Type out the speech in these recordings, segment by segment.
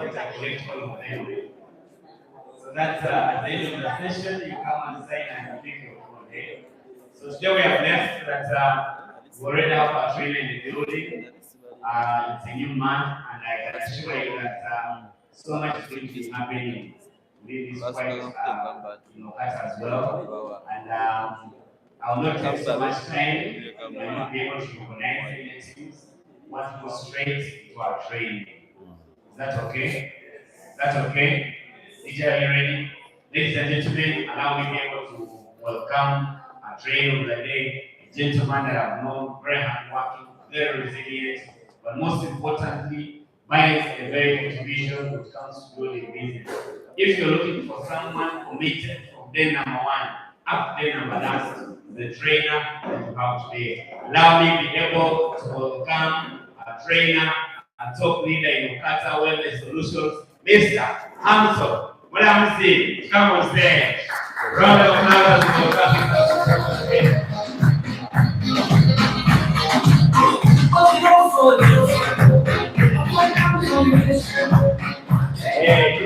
collect all of them. So that's at the end of the session, you come and sign and you take your phone. Okay? So today we have left that we already have a trainer in the building. It's a new month, and I can assure you that so much is going to be happening within this quite class as well. And I'll not take so much time. I will be able to recognize the next things. Want to go straight to our training. Is that okay? That's okay. Teacher, are you ready? Ladies and gentlemen, allow me to be able to welcome a trainer of the day, a gentleman that I've known, very hardworking, very resilient, but most importantly, minds a very good vision when it comes to building business. If you're looking for someone committed from day number one up to day number last, the trainer that you have today. Allow me to be able to welcome a trainer, a top leader in OQATA Wellness Solutions, Mr. Hamson. What I'm saying, come on stage. Round of applause for OQATA. Hey,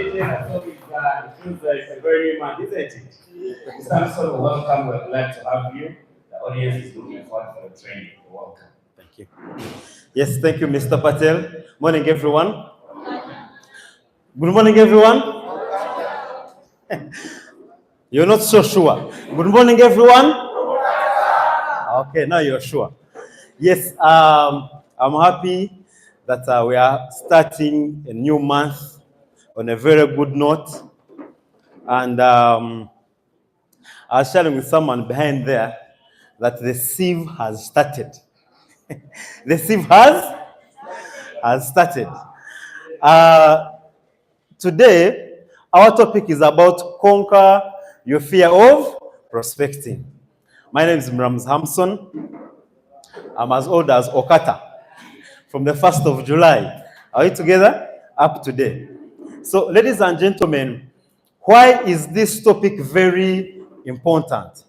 it's a very new man, isn't it? Samson, welcome. We're glad to have you. The audience is looking forward for the training. Welcome. Thank you. Yes, thank you, Mr. Patel. Morning, everyone. Good morning, everyone. You're not so sure. Good morning, everyone. Okay, now you're sure. Yes, I'm happy that we are starting a new month on a very good note. And I was sharing with someone behind there that the sieve has started. The sieve has started. Today, our topic is about conquer your fear of prospecting. My name is Mrams Hamson. I'm as old as OQATA from the 1st of July. Are we together? Up to date. So, ladies and gentlemen, why is this topic very important?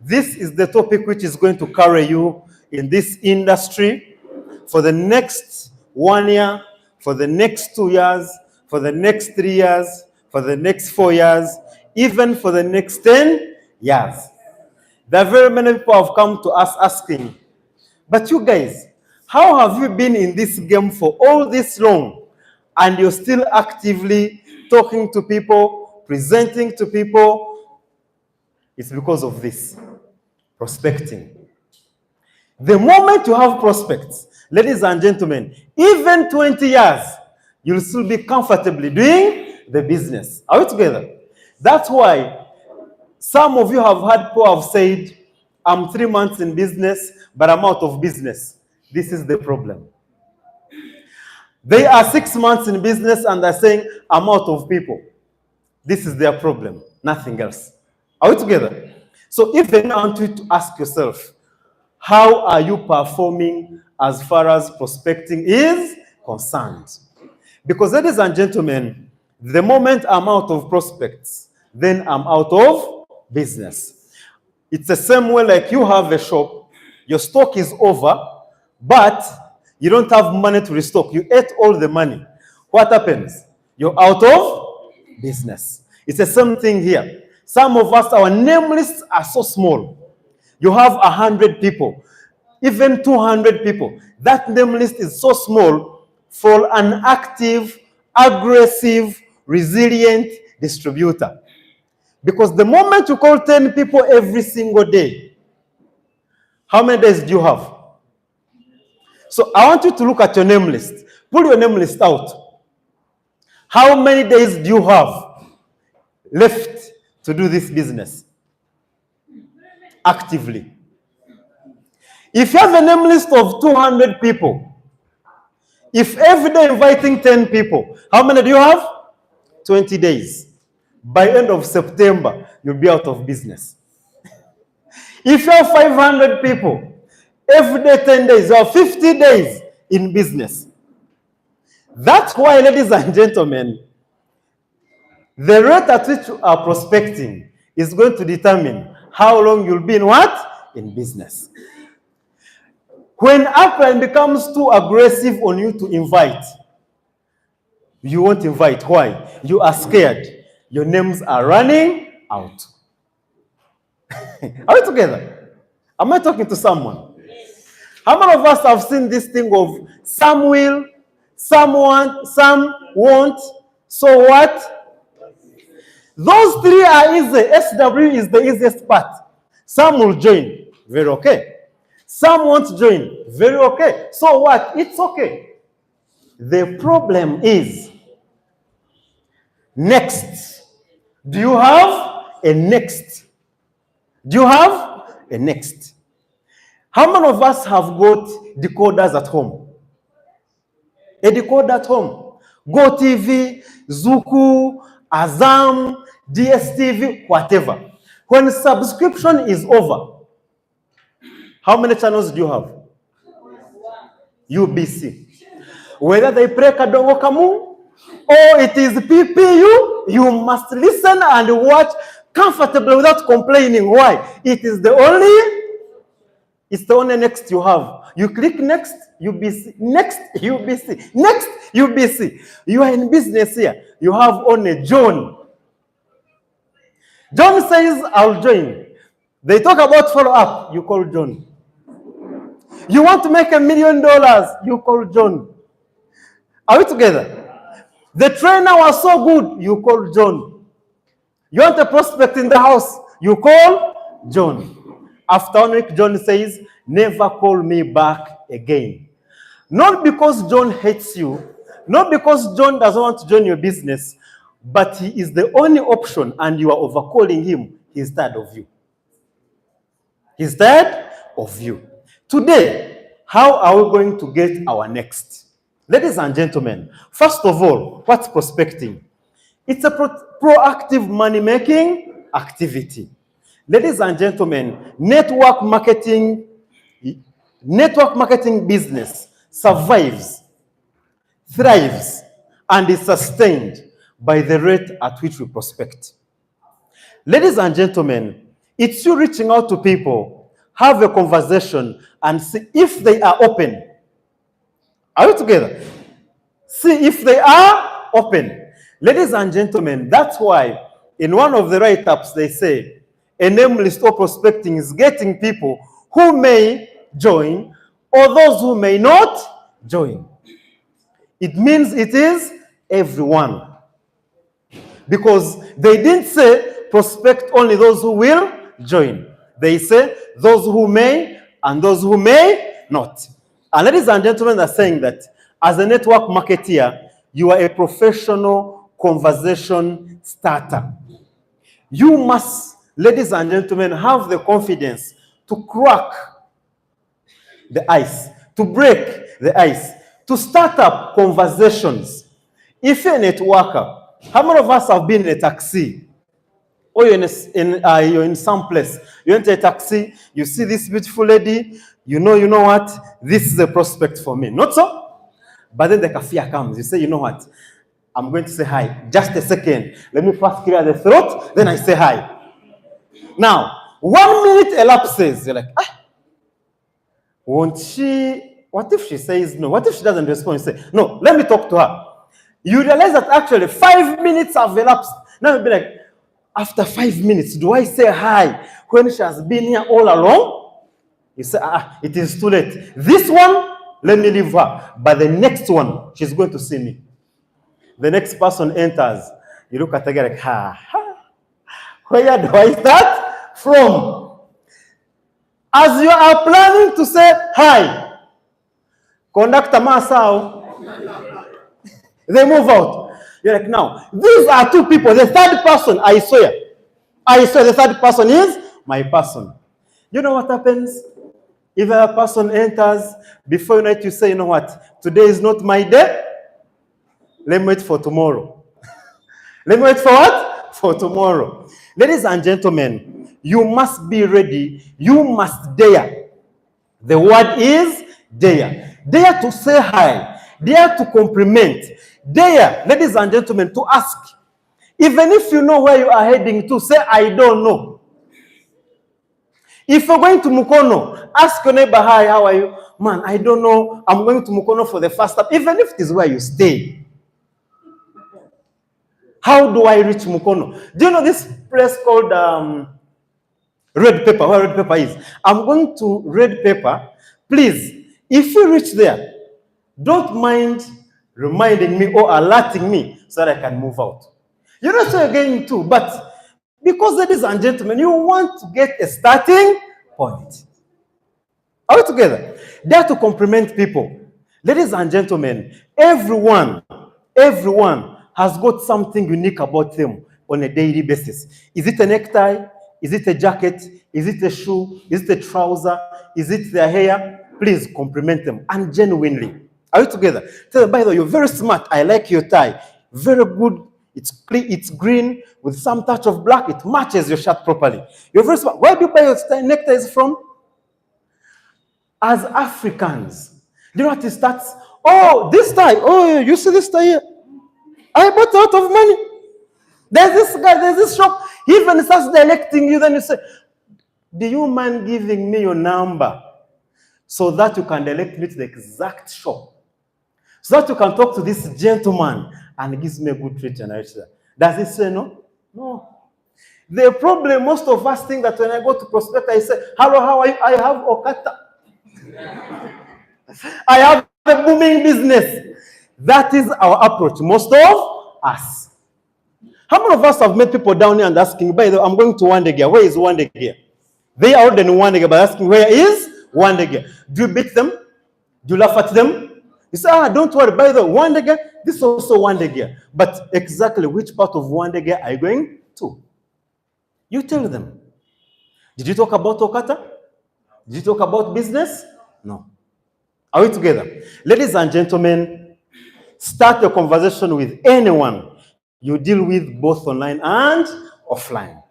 This is the topic which is going to carry you in this industry for the next 1 year, for the next 2 years, for the next 3 years, for the next 4 years, even for the next 10 years. There are very many people have come to us asking, but you guys, how have you been in this game for all this long and you're still actively talking to people, presenting to people? It's because of this, prospecting. The moment you have prospects, ladies and gentlemen, even 20 years, you'll still be comfortably doing the business. Are we together? That's why some of you have had people have said, I'm 3 months in business, but I'm out of business. This is the problem. They are 6 months in business and they're saying, I'm out of people. This is their problem, nothing else. Are we together? So even I want you to ask yourself, how are you performing as far as prospecting is concerned? Because ladies and gentlemen, the moment I'm out of prospects, then I'm out of business. It's the same way like you have a shop, your stock is over, but you don't have money to restock. You ate all the money. What happens? You're out of business. It's the same thing here. Some of us, our name lists are so small. You have 100 people, even 200 people. That name list is so small for an active, aggressive, resilient distributor. Because the moment you call 10 people every single day, how many days do you have? So I want you to look at your name list. Pull your name list out. How many days do you have left to do this business actively? If you have a name list of 200 people, if every day inviting 10 people, how many do you have? 20 days. By end of September, you'll be out of business. If you have 500 people, every day 10 days, you have 50 days in business. That's why, ladies and gentlemen, the rate at which you are prospecting is going to determine how long you'll be in what? In business. When upline becomes too aggressive on you to invite, You won't invite. Why? You are scared. Your names are running out. Are we together? Am I talking to someone? How many of us have seen this thing of some will, some want, some won't, so what? Those three are easy. SW is the easiest part. Some will join. Very okay. Some won't join. Very okay. So what? It's okay. The problem is, next. Do you have a next? Do you have a next? How many of us have got decoders at home? A decoder at home. Go TV, Zuku, Azam, DSTV, whatever. When subscription is over, how many channels do you have? UBC. Whether they play Kadongo Kamu or it is PPU, you must listen and watch comfortably without complaining. Why? It's the only next you have. You click next, UBC, next, UBC, next, UBC. You are in business here. You have only John. John says, I'll join. They talk about follow-up. You call John. You want to make $1 million. You call John. Are we together? The trainer was so good. You call John. You want a prospect in the house. You call John. After 1 week, John says, never call me back again. Not because John hates you, not because John doesn't want to join your business, but he is the only option and you are overcalling him. He's tired of you. He's tired of you. Today, how are we going to get our next? Ladies and gentlemen, first of all, what's prospecting? It's a proactive money-making activity. Ladies and gentlemen, network marketing business survives, thrives, and is sustained by the rate at which we prospect. Ladies and gentlemen, it's you reaching out to people, have a conversation, and see if they are open. Are we together? See if they are open. Ladies and gentlemen, that's why in one of the write-ups they say, a name list or prospecting is getting people who may join or those who may not join. It means it is everyone. Because they didn't say prospect only those who will join. They say those who may and those who may not. And ladies and gentlemen are saying that as a network marketeer, you are a professional conversation starter. You must, ladies and gentlemen, have the confidence to crack the ice, to break the ice, to start up conversations. If you're a networker, how many of us have been in a taxi? Or you're in some place. You enter a taxi, you see this beautiful lady, you know what? This is a prospect for me. Not so? But then the kafia comes. You say, you know what? I'm going to say hi. Just a second. Let me first clear the throat, then I say hi. Now, 1 minute elapses. You're like, won't she? What if she says no? What if she doesn't respond? You say, no, let me talk to her. You realize that actually 5 minutes have elapsed. Now you'll be like, after 5 minutes, do I say hi when she has been here all along? You say, it is too late. This one, let me leave her. But the next one, she's going to see me. The next person enters. You look at her like, where do I start from? As you are planning to say hi, conductor Masao, they move out. You're like, now, these are two people. The third person, I swear the third person is my person. You know what happens? If a person enters, before night you say, you know what? Today is not my day. Let me wait for tomorrow. Let me wait for what? For tomorrow. Ladies and gentlemen, you must be ready. You must dare. The word is dare. Dare to say hi. Dare to compliment. Dare, ladies and gentlemen, to ask. Even if you know where you are heading to, say, I don't know. If you're going to Mukono, ask your neighbor, hi, how are you? Man, I don't know. I'm going to Mukono for the first time. Even if it is where you stay. How do I reach Mukono? Do you know this place called Red Pepper, where Red Pepper is? I'm going to Red Pepper. Please, if you reach there, don't mind reminding me or alerting me so that I can move out. You know what you're going to, but because, ladies and gentlemen, you want to get a starting point. Are we together? Dare to compliment people. Ladies and gentlemen, everyone has got something unique about them on a daily basis. Is it a necktie? Is it a jacket? Is it a shoe? Is it a trouser? Is it their hair? Please compliment them, and genuinely. Are we together? Tell them, by the way, you're very smart. I like your tie. Very good. It's green with some touch of black. It matches your shirt properly. You're very smart. Where do you buy your neckties from? As Africans, do you know what it starts? Oh, this tie. Oh, you see this tie here? I bought a lot of money. There's this guy, there's this shop. He even starts directing you. Then you say, do you mind giving me your number so that you can direct me to the exact shop? So that you can talk to this gentleman and he gives me a good treat and I reach there. Does he say no? No. The problem, most of us think that when I go to prospect, I say, hello, how are you? I have OQATA. I have a booming business. That is our approach, most of us. How many of us have met people down here and asking, by the way, I'm going to Wandegea. Where is Wandegea? They are already in Wandegea, but asking, where is Wandegea? Do you beat them? Do you laugh at them? You say, don't worry, by the way, Wandegea, this is also Wandegea. But exactly which part of Wandegea are you going to? You tell them. Did you talk about OQATA? Did you talk about business? No. Are we together? Ladies and gentlemen, start a conversation with anyone you deal with both online and offline.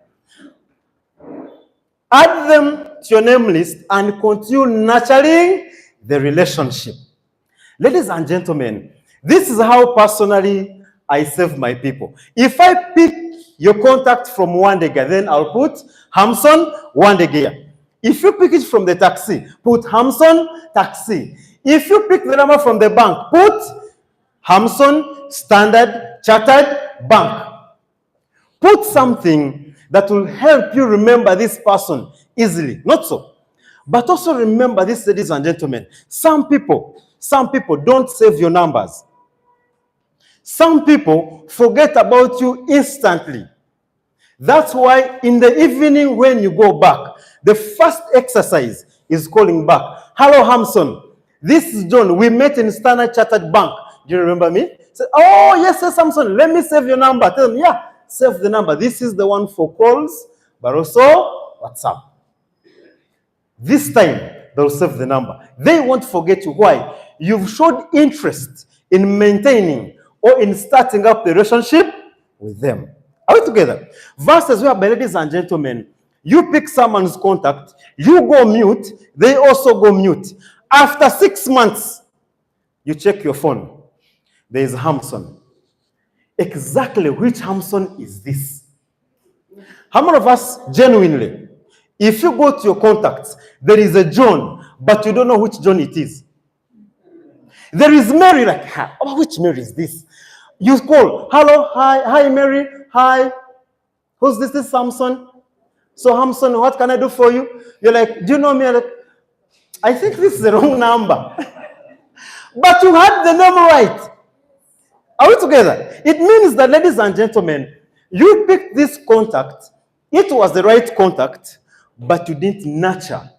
Add them to your name list and continue nurturing the relationship. Ladies and gentlemen, this is how personally I save my people. If I pick your contact from Wandegea, then I'll put Hamson Wandegea. If you pick it from the taxi, put Hamson Taxi. If you pick the number from the bank, put Hamson Standard Chartered Bank. Put something that will help you remember this person easily. Not so. But also remember this, ladies and gentlemen. Some people don't save your numbers. Some people forget about you instantly. That's why in the evening when you go back, the first exercise is calling back. Hello, Hamson. This is John. We met in Standard Chartered Bank. Do you remember me? Say, oh, yes, Hamson. Let me save your number. Tell them, yeah, save the number. This is the one for calls, but also WhatsApp. This time, they'll save the number. They won't forget you. Why? You've showed interest in maintaining or in starting up the relationship with them. Are we together? Versus whereby, ladies and gentlemen, you pick someone's contact, you go mute, they also go mute. After 6 months, you check your phone. There is Hamson. Exactly which Hamson is this? How many of us, genuinely, if you go to your contacts, there is a John, but you don't know which John it is. There is Mary, like, oh, which Mary is this? You call, hello, hi, Mary, hi. Who's this? This is Hamson. So, Hamson, what can I do for you? You're like, do you know me? I'm like, I think this is the wrong number. But you had the number right. Are we together? It means that, ladies and gentlemen, you picked this contact. It was the right contact, but you didn't nurture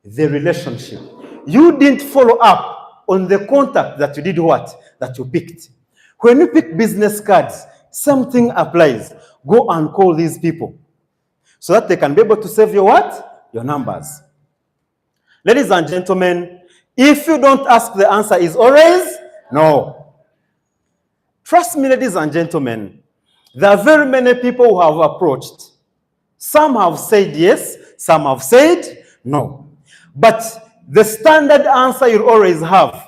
the relationship. You didn't follow up on the contact that you did what? That you picked. When you pick business cards, something applies. Go and call these people so that they can be able to save your what? Your numbers. Ladies and gentlemen, if you don't ask, the answer is always no. Trust me, ladies and gentlemen, there are very many people who have approached. Some have said yes, some have said no. But the standard answer you always have,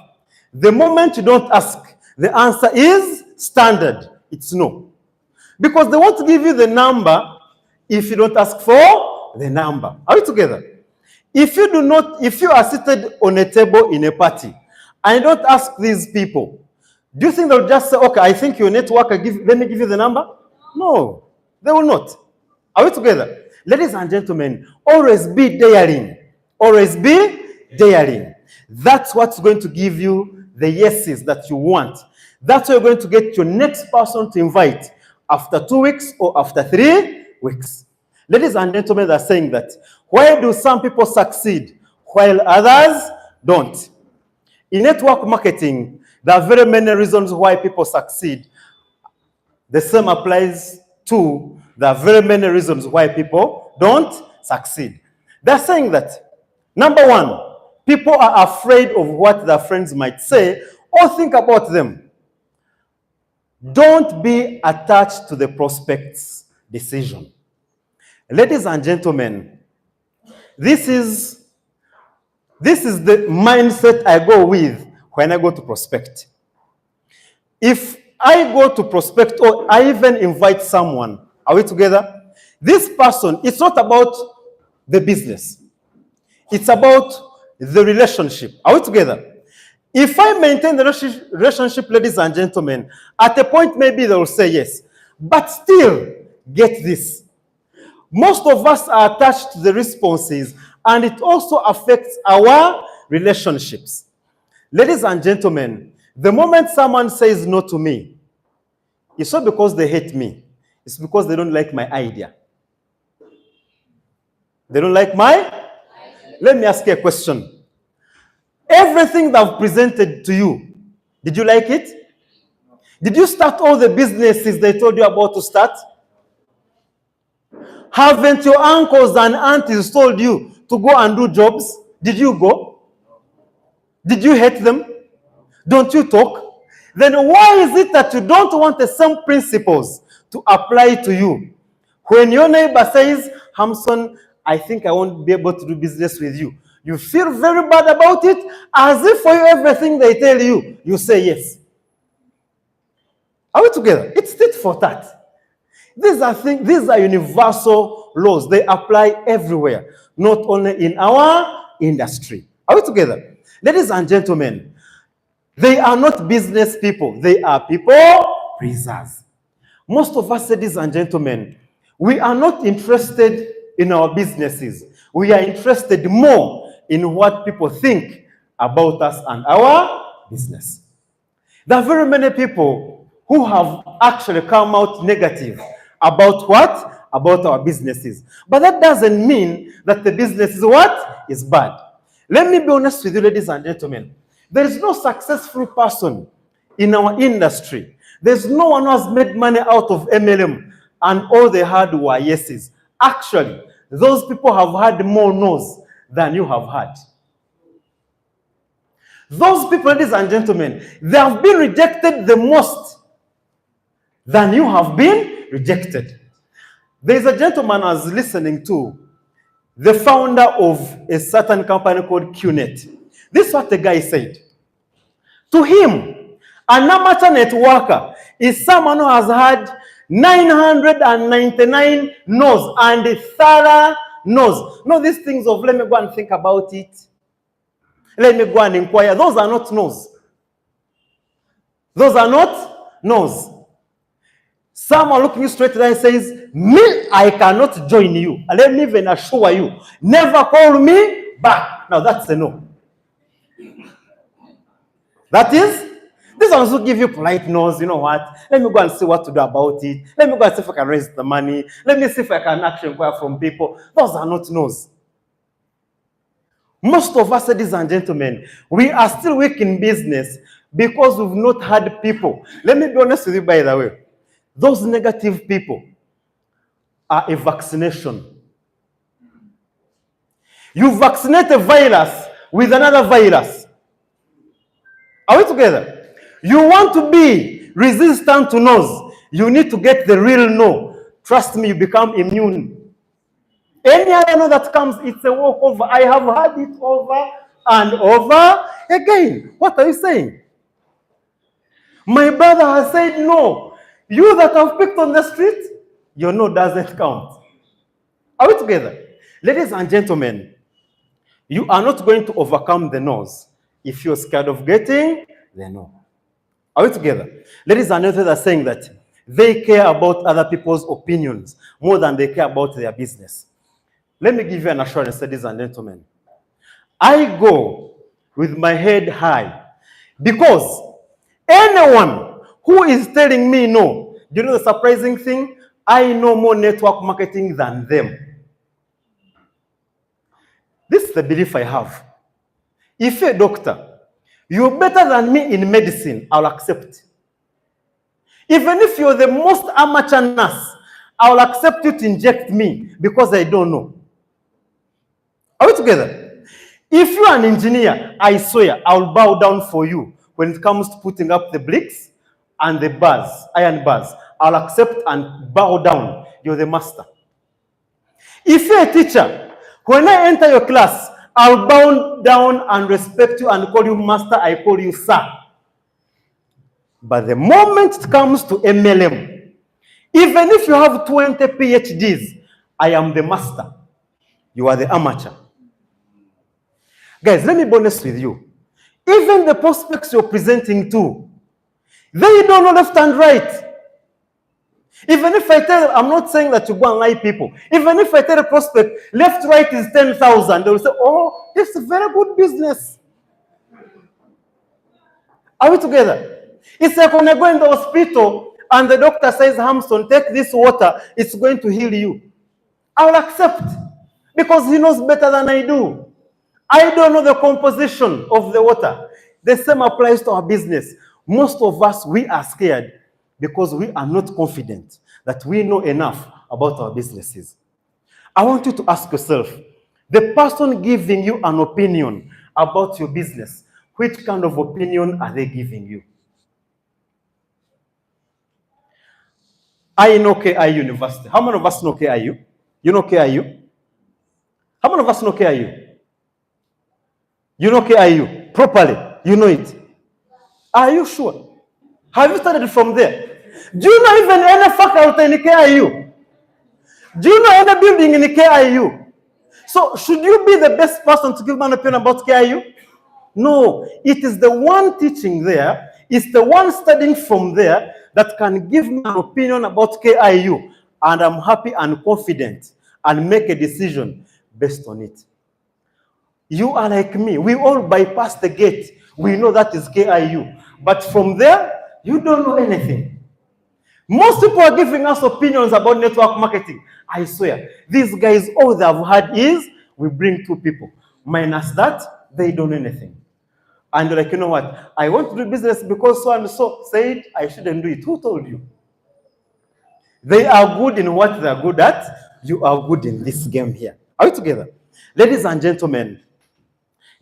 the moment you don't ask, the answer is standard. It's no. Because they want to give you the number if you don't ask for the number. Are we together? If you are seated on a table in a party and you don't ask these people, do you think they'll just say, okay, I think your network, let me give you the number? No, they will not. Are we together? Ladies and gentlemen, always be daring. Always be daring. That's what's going to give you the yeses that you want. That's how you're going to get your next person to invite after 2 weeks or after 3 weeks. Ladies and gentlemen, they're saying that. Why do some people succeed while others don't? In network marketing, there are very many reasons why people succeed. The same applies to there are very many reasons why people don't succeed. They're saying that, number one, people are afraid of what their friends might say or think about them. Don't be attached to the prospect's decision. Ladies and gentlemen, this is the mindset I go with when I go to prospect. If I go to prospect or I even invite someone, are we together? This person, it's not about the business. It's about the relationship. Are we together? If I maintain the relationship, ladies and gentlemen, at a point maybe they will say yes. But still, get this. Most of us are attached to the responses, and it also affects our relationships. Ladies and gentlemen, the moment someone says no to me, it's not because they hate me. It's because they don't like my idea. They don't like my idea. Let me ask you a question. Everything that I've presented to you, did you like it? Did you start all the businesses they told you about to start? Haven't your uncles and aunties told you to go and do jobs? Did you go? Did you hate them? Don't you talk? Then why is it that you don't want the same principles to apply to you? When your neighbor says, Hamson, I think I won't be able to do business with you, you feel very bad about it, as if for you everything they tell you, you say yes. Are we together? It's tit for tat. These are universal laws. They apply everywhere, not only in our industry. Are we together? Ladies and gentlemen, they are not business people. They are people pleasers. Most of us, ladies and gentlemen, we are not interested in our businesses. We are interested more in what people think about us and our business. There are very many people who have actually come out negative about what? About our businesses. But that doesn't mean that the business is what? Is bad. Let me be honest with you, ladies and gentlemen. There is no successful person in our industry. There's no one who has made money out of MLM and all they had were yeses. Actually, those people have had more no's than you have had. Those people, ladies and gentlemen, they have been rejected the most than you have been rejected. There is a gentleman I was listening to, the founder of a certain company called QNet. This is what the guy said. To him, an amateur networker is someone who has had 999 no's and thorough no's. No, these things of let me go and think about it. Let me go and inquire. Those are not no's. Those are not no's. Someone looking you straight there and says, me, I cannot join you. And let me even assure you, never call me back. Now that's a no. That is, this also give you polite no's. You know what? Let me go and see what to do about it. Let me go and see if I can raise the money. Let me see if I can actually inquire from people. Those are not no's. Most of us, ladies and gentlemen, we are still weak in business because we've not had people. Let me be honest with you, by the way. Those negative people are a vaccination. You vaccinate a virus with another virus. Are we together? You want to be resistant to no's. You need to get the real no. Trust me, you become immune. Any other no that comes, it's a walkover. I have had it over and over again. What are you saying? My brother has said no. You that have picked on the street, your no doesn't count. Are we together? Ladies and gentlemen, you are not going to overcome the no's if you're scared of getting the no. Are we together? Ladies and gentlemen are saying that They care about other people's opinions more than they care about their business. Let me give you an assurance, ladies and gentlemen. I go with my head high because anyone who is telling me no, do you know the surprising thing? I know more network marketing than them. This is the belief I have. If you're a doctor, you're better than me in medicine, I'll accept. Even if you're the most amateur nurse, I'll accept you to inject me because I don't know. Are we together? If you're an engineer, I swear I'll bow down for you when it comes to putting up the bricks and the bars, iron bars. I'll accept and bow down. You're the master. If you're a teacher, when I enter your class, I'll bow down and respect you and call you master, I call you sir. But the moment it comes to MLM, even if you have 20 PhDs, I am the master. You are the amateur. Guys, let me be honest with you. Even the prospects you're presenting to, they don't know left and right. Even if I tell them, I'm not saying that you go and lie people. Even if I tell a prospect, left, right is 10,000, they will say, oh, this is a very good business. Are we together? It's like when I go in the hospital and the doctor says, Hamson, take this water, it's going to heal you. I'll accept because he knows better than I do. I don't know the composition of the water. The same applies to our business. Most of us, we are scared because we are not confident that we know enough about our businesses. I want you to ask yourself, the person giving you an opinion about your business, which kind of opinion are they giving you? I know KI University. How many of us know KIU? You know KIU? How many of us know KIU? You know KIU properly. You know it. Are you sure? Have you started from there? Do you know even any faculty in KIU? Do you know any building in KIU? So should you be the best person to give an opinion about KIU? No. It is the one teaching there, it's the one studying from there that can give me an opinion about KIU. And I'm happy and confident and make a decision based on it. You are like me. We all bypass the gate. We know that is KIU. But from there, you don't know anything. Most people are giving us opinions about network marketing. I swear, these guys, all they have had is, we bring 2 people. Minus that, they don't know anything. And you're like, you know what? I want to do business because so and so said I shouldn't do it. Who told you? They are good in what they're good at. You are good in this game here. Are we together? Ladies and gentlemen,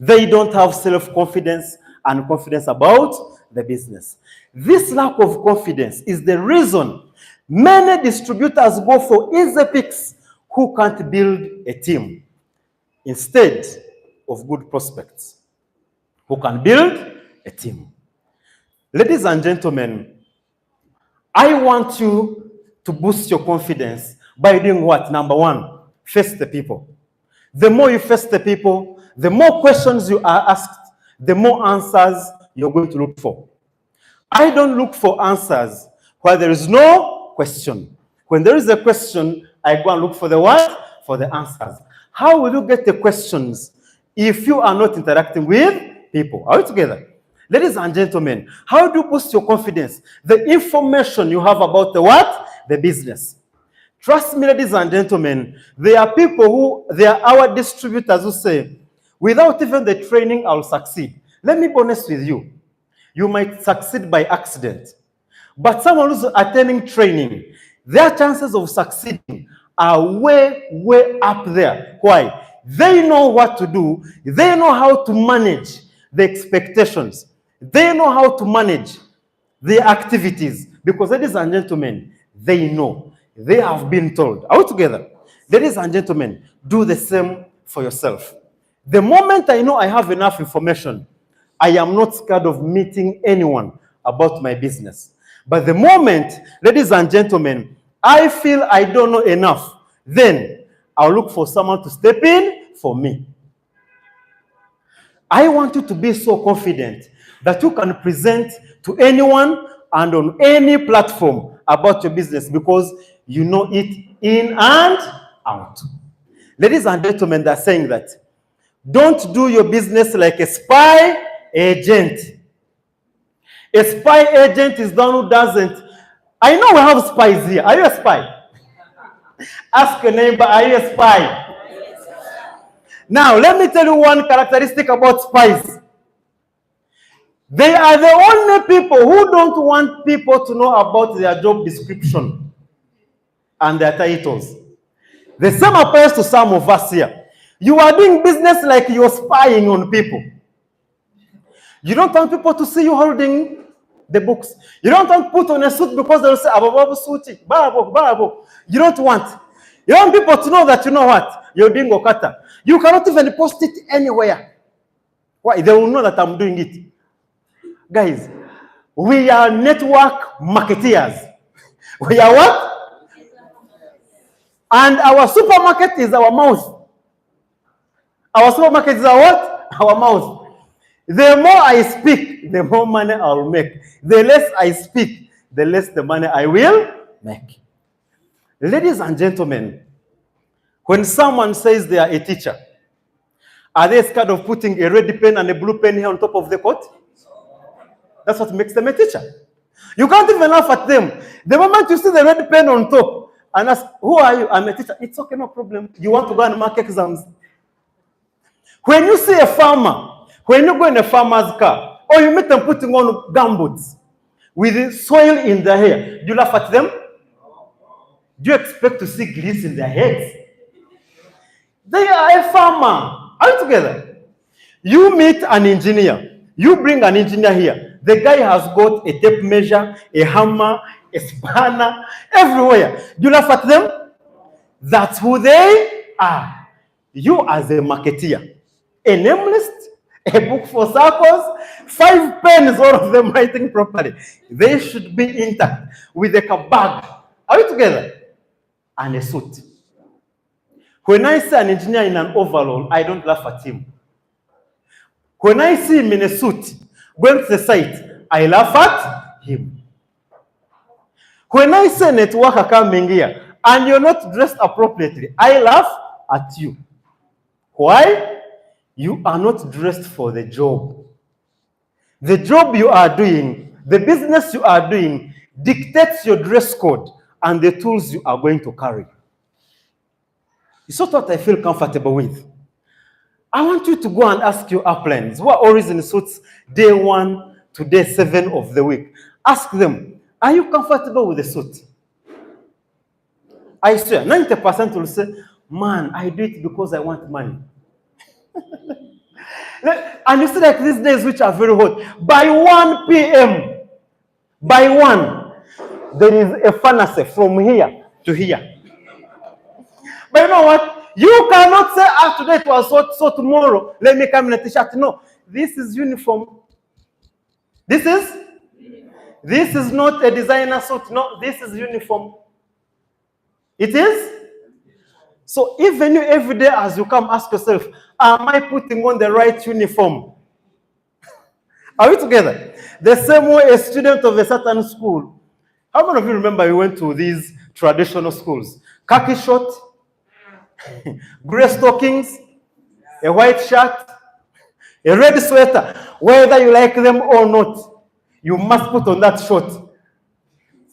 they don't have self-confidence and confidence about the business. This lack of confidence is the reason many distributors go for easy picks who can't build a team instead of good prospects who can build a team. Ladies and gentlemen, I want you to boost your confidence by doing what? Number 1, face the people. The more you face the people, the more questions you are asked, the more answers you're going to look for. I don't look for answers where there is no question. When there is a question, I go and look for the what? For the answers. How will you get the questions if you are not interacting with people? Are we together? Ladies and gentlemen, how do you boost your confidence? The information you have about the what? The business. Trust me, ladies and gentlemen, there are people they are our distributors who say, without even the training, I'll succeed. Let me be honest with you. You might succeed by accident. But someone who's attending training, their chances of succeeding are way, way up there. Why? They know what to do. They know how to manage the expectations. They know how to manage the activities. Because, ladies and gentlemen, they know. They have been told. Are we together? Ladies and gentlemen, do the same for yourself. The moment I know I have enough information, I am not scared of meeting anyone about my business. But the moment, ladies and gentlemen, I feel I don't know enough, then I'll look for someone to step in for me. I want you to be so confident that you can present to anyone and on any platform about your business because you know it in and out. Ladies and gentlemen, they're saying that don't do your business like a spy agent. A spy agent is the one who doesn't. I know we have spies here. Are you a spy? Ask your neighbor, are you a spy? Now, let me tell you one characteristic about spies. They are the only people who don't want people to know about their job description and their titles. The same applies to some of us here. You are doing business like you're spying on people. You don't want people to see you holding the books. You don't want to put on a suit because they'll say, Abababu suit, Babo. You don't want. You want people to know that you know what? You're doing OQATA. You cannot even post it anywhere. Why? They will know that I'm doing it. Guys, we are network marketeers. We are what? And our supermarket is our mouth. Our supermarket is our what? Our mouth. The more I speak, the more money I'll make. The less I speak, the less the money I will make. Ladies and gentlemen, when someone says they are a teacher, are they scared of putting a red pen and a blue pen here on top of the coat? That's what makes them a teacher. You can't even laugh at them. The moment you see the red pen on top and ask, who are you? I'm a teacher. It's okay, no problem. You want to go and mark exams. When you see a farmer, when you go in a farmer's car, or you meet them putting on gumboots with the soil in their hair, do you laugh at them? Do you expect to see grease in their heads? They are a farmer. Are you together? You meet an engineer. You bring an engineer here. The guy has got a tape measure, a hammer, a spanner, everywhere. Do you laugh at them? That's who they are. You as a marketeer, a name list, a book for circles, 5 pens, all of them writing properly. They should be intact with a bag. Are we together? And a suit. When I see an engineer in an overall, I don't laugh at him. When I see him in a suit, going to the site, I laugh at him. When I see a networker coming here, and you're not dressed appropriately, I laugh at you. Why? You are not dressed for the job. The job you are doing, the business you are doing, dictates your dress code and the tools you are going to carry. It's not what I feel comfortable with. I want you to go and ask your uplines who are always in suits day 1 to day 7 of the week. Ask them, are you comfortable with the suit? I swear, 90% will say, man, I do it because I want money. And you see like these days which are very hot, by 1 p.m., by 1, there is a furnace from here to here. But you know what? You cannot say, today it was hot, so tomorrow, let me come in a t-shirt. No, this is uniform. This is not a designer suit. No, this is uniform. It is? So even you every day as you come, ask yourself, am I putting on the right uniform? Are we together? The same way a student of a certain school. How many of you remember we went to these traditional schools? Khaki short, gray stockings, a white shirt, a red sweater. Whether you like them or not, you must put on that short.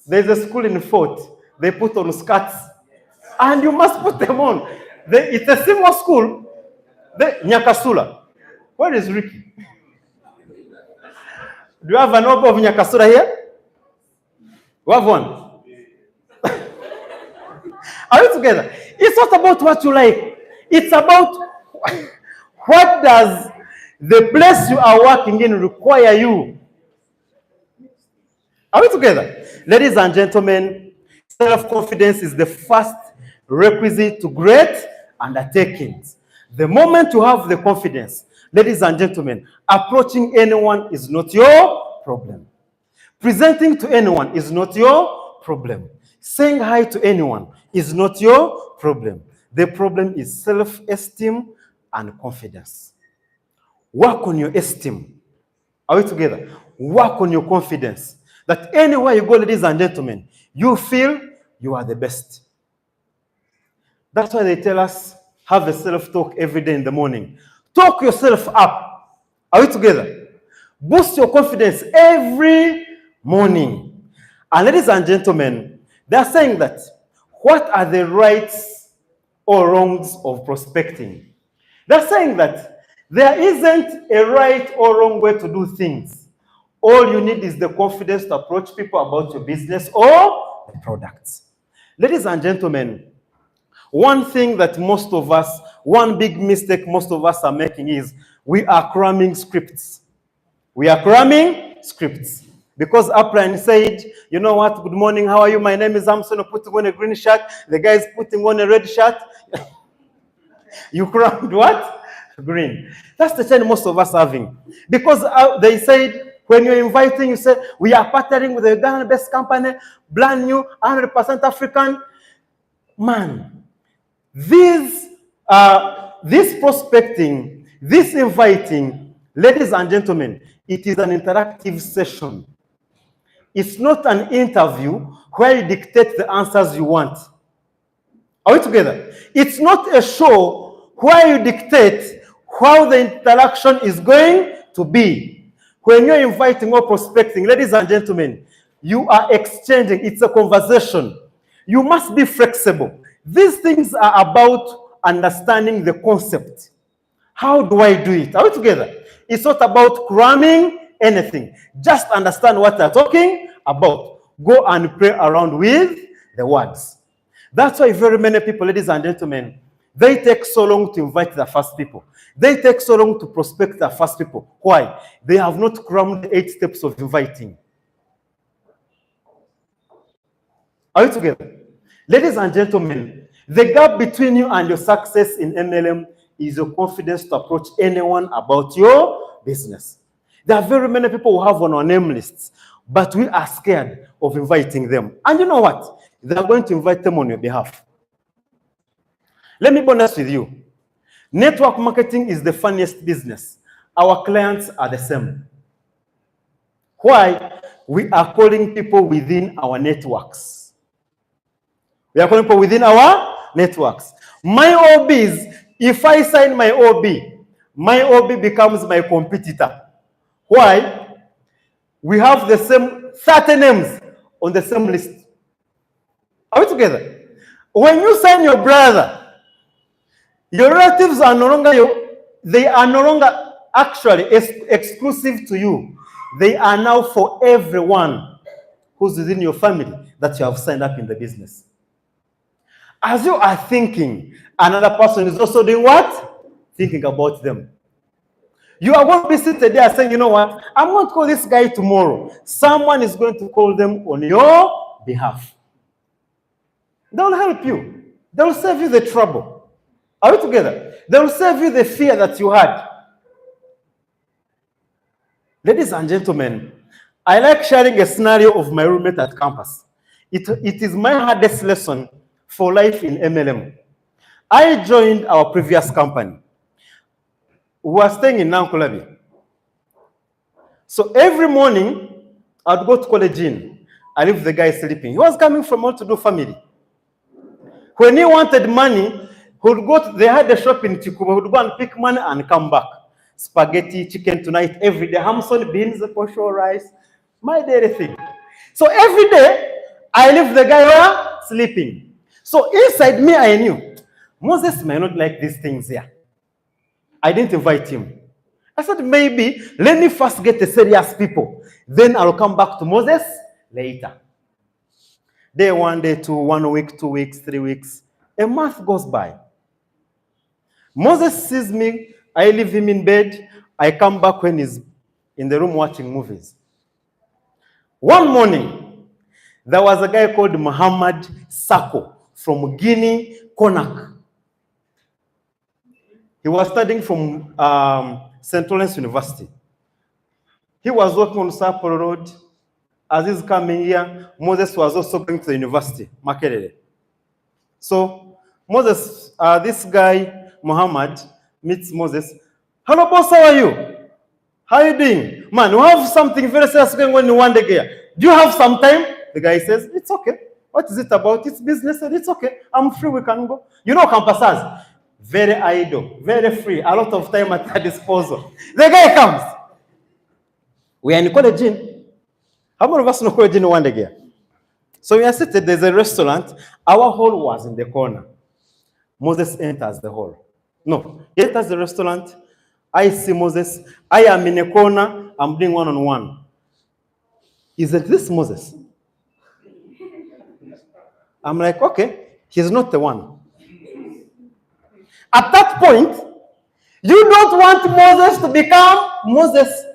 There's a school in Fort. They put on skirts. And you must put them on. It's a similar school. Nyakasula. Where is Ricky? Do you have an order of Nyakasula here? We have one. Are you together? It's not about what you like. It's about what does the place you are working in require you. Are we together? Ladies and gentlemen, self-confidence is the first requisite to great undertakings. The moment you have the confidence, ladies and gentlemen, approaching anyone is not your problem. Presenting to anyone is not your problem. Saying hi to anyone is not your problem. The problem is self-esteem and confidence. Work on your esteem. Are we together? Work on your confidence. That anywhere you go, ladies and gentlemen, you feel you are the best. That's why they tell us, have a self-talk every day in the morning. Talk yourself up. Are we together? Boost your confidence every morning. And ladies and gentlemen, they are saying that, what are the rights or wrongs of prospecting? They're saying that there isn't a right or wrong way to do things. All you need is the confidence to approach people about your business or the products. Ladies and gentlemen, one thing that one big mistake most of us are making is we are cramming scripts. We are cramming scripts. Because Upline said, you know what, good morning, how are you? My name is Hamson, putting on a green shirt. The guy is putting on a red shirt. You crammed what? Green. That's the challenge most of us having. Because they said, when you're inviting, you say, we are partnering with the Ghana-based company, brand new, 100% African. Man, this prospecting, this inviting, ladies and gentlemen, it is an interactive session. It's not an interview where you dictate the answers you want. Are we together? It's not a show where you dictate how the interaction is going to be. When you're inviting or prospecting, ladies and gentlemen, you are exchanging. It's a conversation. You must be flexible. These things are about understanding the concept. How do I do it? Are we together? It's not about cramming anything. Just understand what they're talking about. Go and play around with the words. That's why very many people, ladies and gentlemen, they take so long to invite their first people. They take so long to prospect their first people. Why? They have not crammed the 8 steps of inviting. Are you together? Ladies and gentlemen, the gap between you and your success in MLM is your confidence to approach anyone about your business. There are very many people who have on our name lists, but we are scared of inviting them. And you know what? They are going to invite them on your behalf. Let me be honest with you. Network marketing is the funniest business. Our clients are the same. Why? We are calling people within our networks. We are calling people within our networks. My OBs, if I sign my OB becomes my competitor. Why? We have the same 30 names on the same list. Are we together? When you sign your brother, your relatives are no longer actually exclusive to you. They are now for everyone who's within your family that you have signed up in the business. As you are thinking, another person is also doing what? Thinking about them. You are going to be sitting there saying, you know what? I'm going to call this guy tomorrow. Someone is going to call them on your behalf. They will help you. They will save you the trouble. Are we together? They will save you the fear that you had. Ladies and gentlemen, I like sharing a scenario of my roommate at campus. It is my hardest lesson for life in MLM. I joined our previous company. We were staying in Nankulabi. So every morning, I'd go to college in. I leave the guy sleeping. He was coming from well-to-do family. When he wanted money, they had a shop in Chikuba. He would go and pick money and come back. Spaghetti, chicken tonight, every day. Hamson, beans, posho, rice. My daily thing. So every day, I leave the guy sleeping. So inside me, I knew, Moses may not like these things here. I didn't invite him. I said, maybe, let me first get the serious people. Then I'll come back to Moses later. Day 1, day 2, 1 week, 2 weeks, 3 weeks. A month goes by. Moses sees me. I leave him in bed. I come back when he's in the room watching movies. One morning, there was a guy called Muhammad Sako from Guinea, Conakry. He was studying from St. Lawrence University. He was working on Sapporo Road. As he's coming here, Moses was also going to the university, Makerere. So Moses, this guy, Muhammad, meets Moses. Hello, boss, how are you? How are you doing? Man, we have something very serious going on in one day here. Do you have some time? The guy says, it's okay. What is it about? It's business, and it's okay. I'm free, we can go. You know, campusers, very idle, very free, a lot of time at their disposal. The guy comes. We are in college. How many of us know college in one day? So we are seated, there's a restaurant. Our hall was in the corner. Moses enters the hall. No, he enters the restaurant. I see Moses. I am in a corner. I'm doing one-on-one. Isn't this Moses? I'm like, okay, he's not the one. At that point, you don't want Moses to become Moses.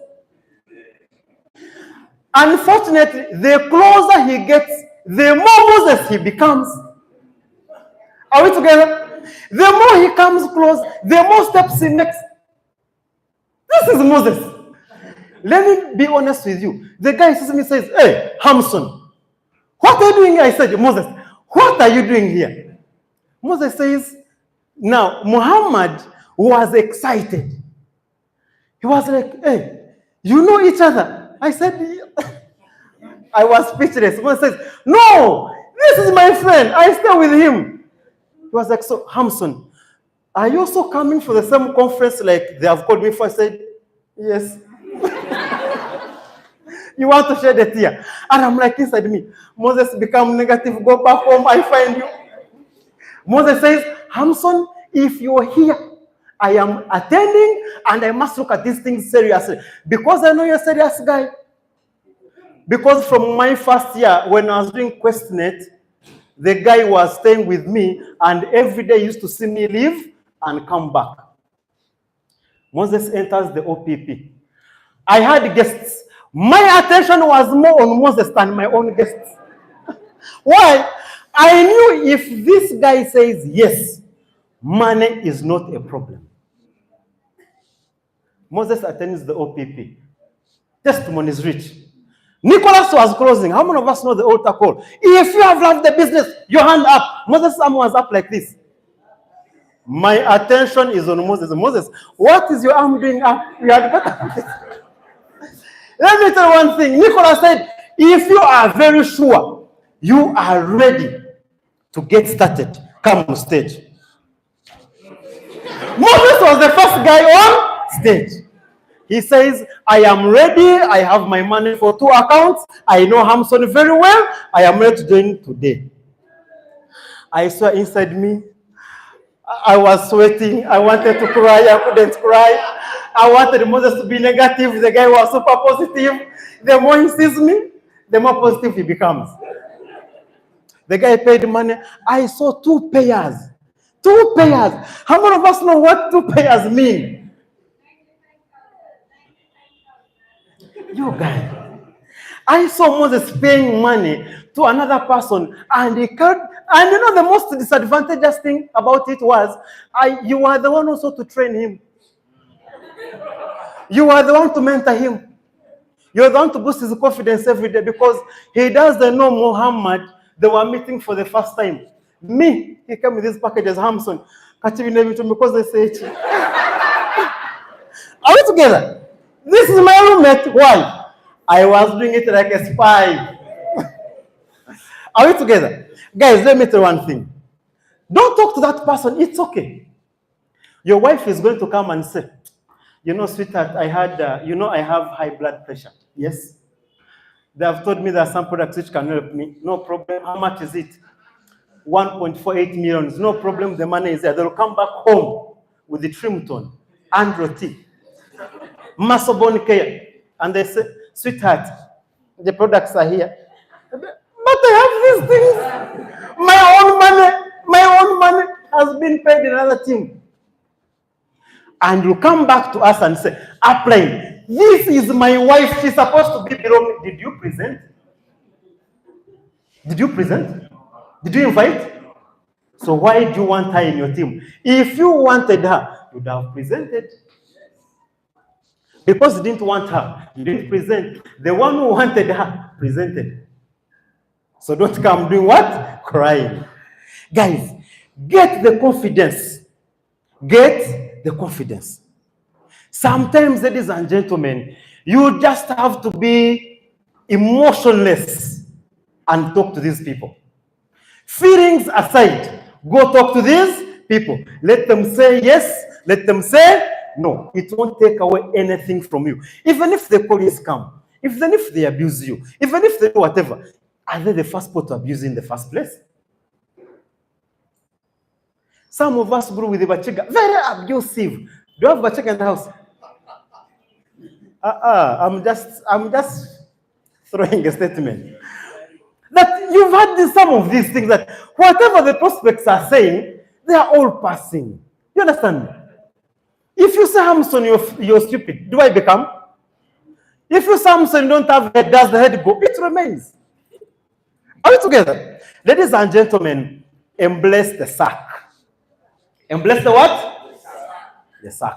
Unfortunately, the closer he gets, the more Moses he becomes. Are we together? The more he comes close, the more steps he makes. This is Moses. Let me be honest with you. The guy sees me and says, hey, Hamson, what are you doing here? I said, Moses, what are you doing here? Moses says, now, Muhammad was excited. He was like, hey, you know each other? I said, I was speechless. Moses says, no, this is my friend. I stay with him. He was like, so, Hamson, are you also coming for the same conference like they have called me for? I said, yes. You want to shed a tear? And I'm like, inside me, Moses become negative, go back home, I find you. Moses says, Hamson, if you're here, I am attending and I must look at these things seriously. Because I know you're a serious guy. Because from my first year, when I was doing QuestNet, the guy was staying with me and every day used to see me leave and come back. Moses enters the OPP. I had guests. My attention was more on Moses than my own guests. Why? I knew if this guy says yes, money is not a problem. Moses attends the OPP. Testimony is rich. Nicholas was closing. How many of us know the altar call? If you have loved the business, your hand up. Moses' arm was up like this. My attention is on Moses. Moses, what is your arm doing up? You had better. Let me tell you one thing. Nicholas said, if you are very sure you are ready to get started, come on stage. Moses was the first guy on stage. He says, I am ready. I have my money for 2 accounts. I know Hamson very well. I am ready to join today. I saw inside me, I was sweating. I wanted to cry. I couldn't cry. I wanted Moses to be negative. The guy was super positive. The more he sees me, the more positive he becomes. The guy paid money. I saw 2 payers. 2 payers. How many of us know what 2 payers mean? You guys. I saw Moses paying money to another person, and he can't. And you know the most disadvantageous thing about it was, you are the one also to train him. You are the one to mentor him. You are the one to boost his confidence every day because he doesn't know Muhammad. They were meeting for the first time. Me, he came with this package as Hamson. Because they say it. Are we together? This is my roommate. Why? I was doing it like a spy. Are we together? Guys, let me tell you one thing. Don't talk to that person. It's okay. Your wife is going to come and say, you know, sweetheart, I have high blood pressure. Yes. They have told me there are some products which can help me. No problem. How much is it? 1.48 million. No problem. The money is there. They'll come back home with the Trimton, Andro T, muscle bone care. And they say, sweetheart, the products are here. But I have these things. My own money has been paid in another team. And you come back to us and say, apply. This is my wife. She's supposed to be below me. Did you present? Did you present? Did you invite? So why do you want her in your team? If you wanted her, you would have presented. Because you didn't want her, you didn't present. The one who wanted her presented. So don't come doing what? Crying. Guys, get the confidence. Get the confidence. Sometimes, ladies and gentlemen, you just have to be emotionless and talk to these people. Feelings aside, go talk to these people. Let them say yes, let them say no. It won't take away anything from you. Even if they call you scam, even if they abuse you, even if they do whatever, are they the first people to abuse you in the first place? Some of us grew with the Bachiga, very abusive. Do you have Bachiga in the house? I'm just throwing a statement. That you've had some of these things that whatever the prospects are saying, they are all passing. You understand me? If you say, Hamson, you're stupid, do I become? If you say, Hamson, you don't have head, does the head go? It remains. Are we together? Ladies and gentlemen, embrace the sack. Embrace the what? The sack.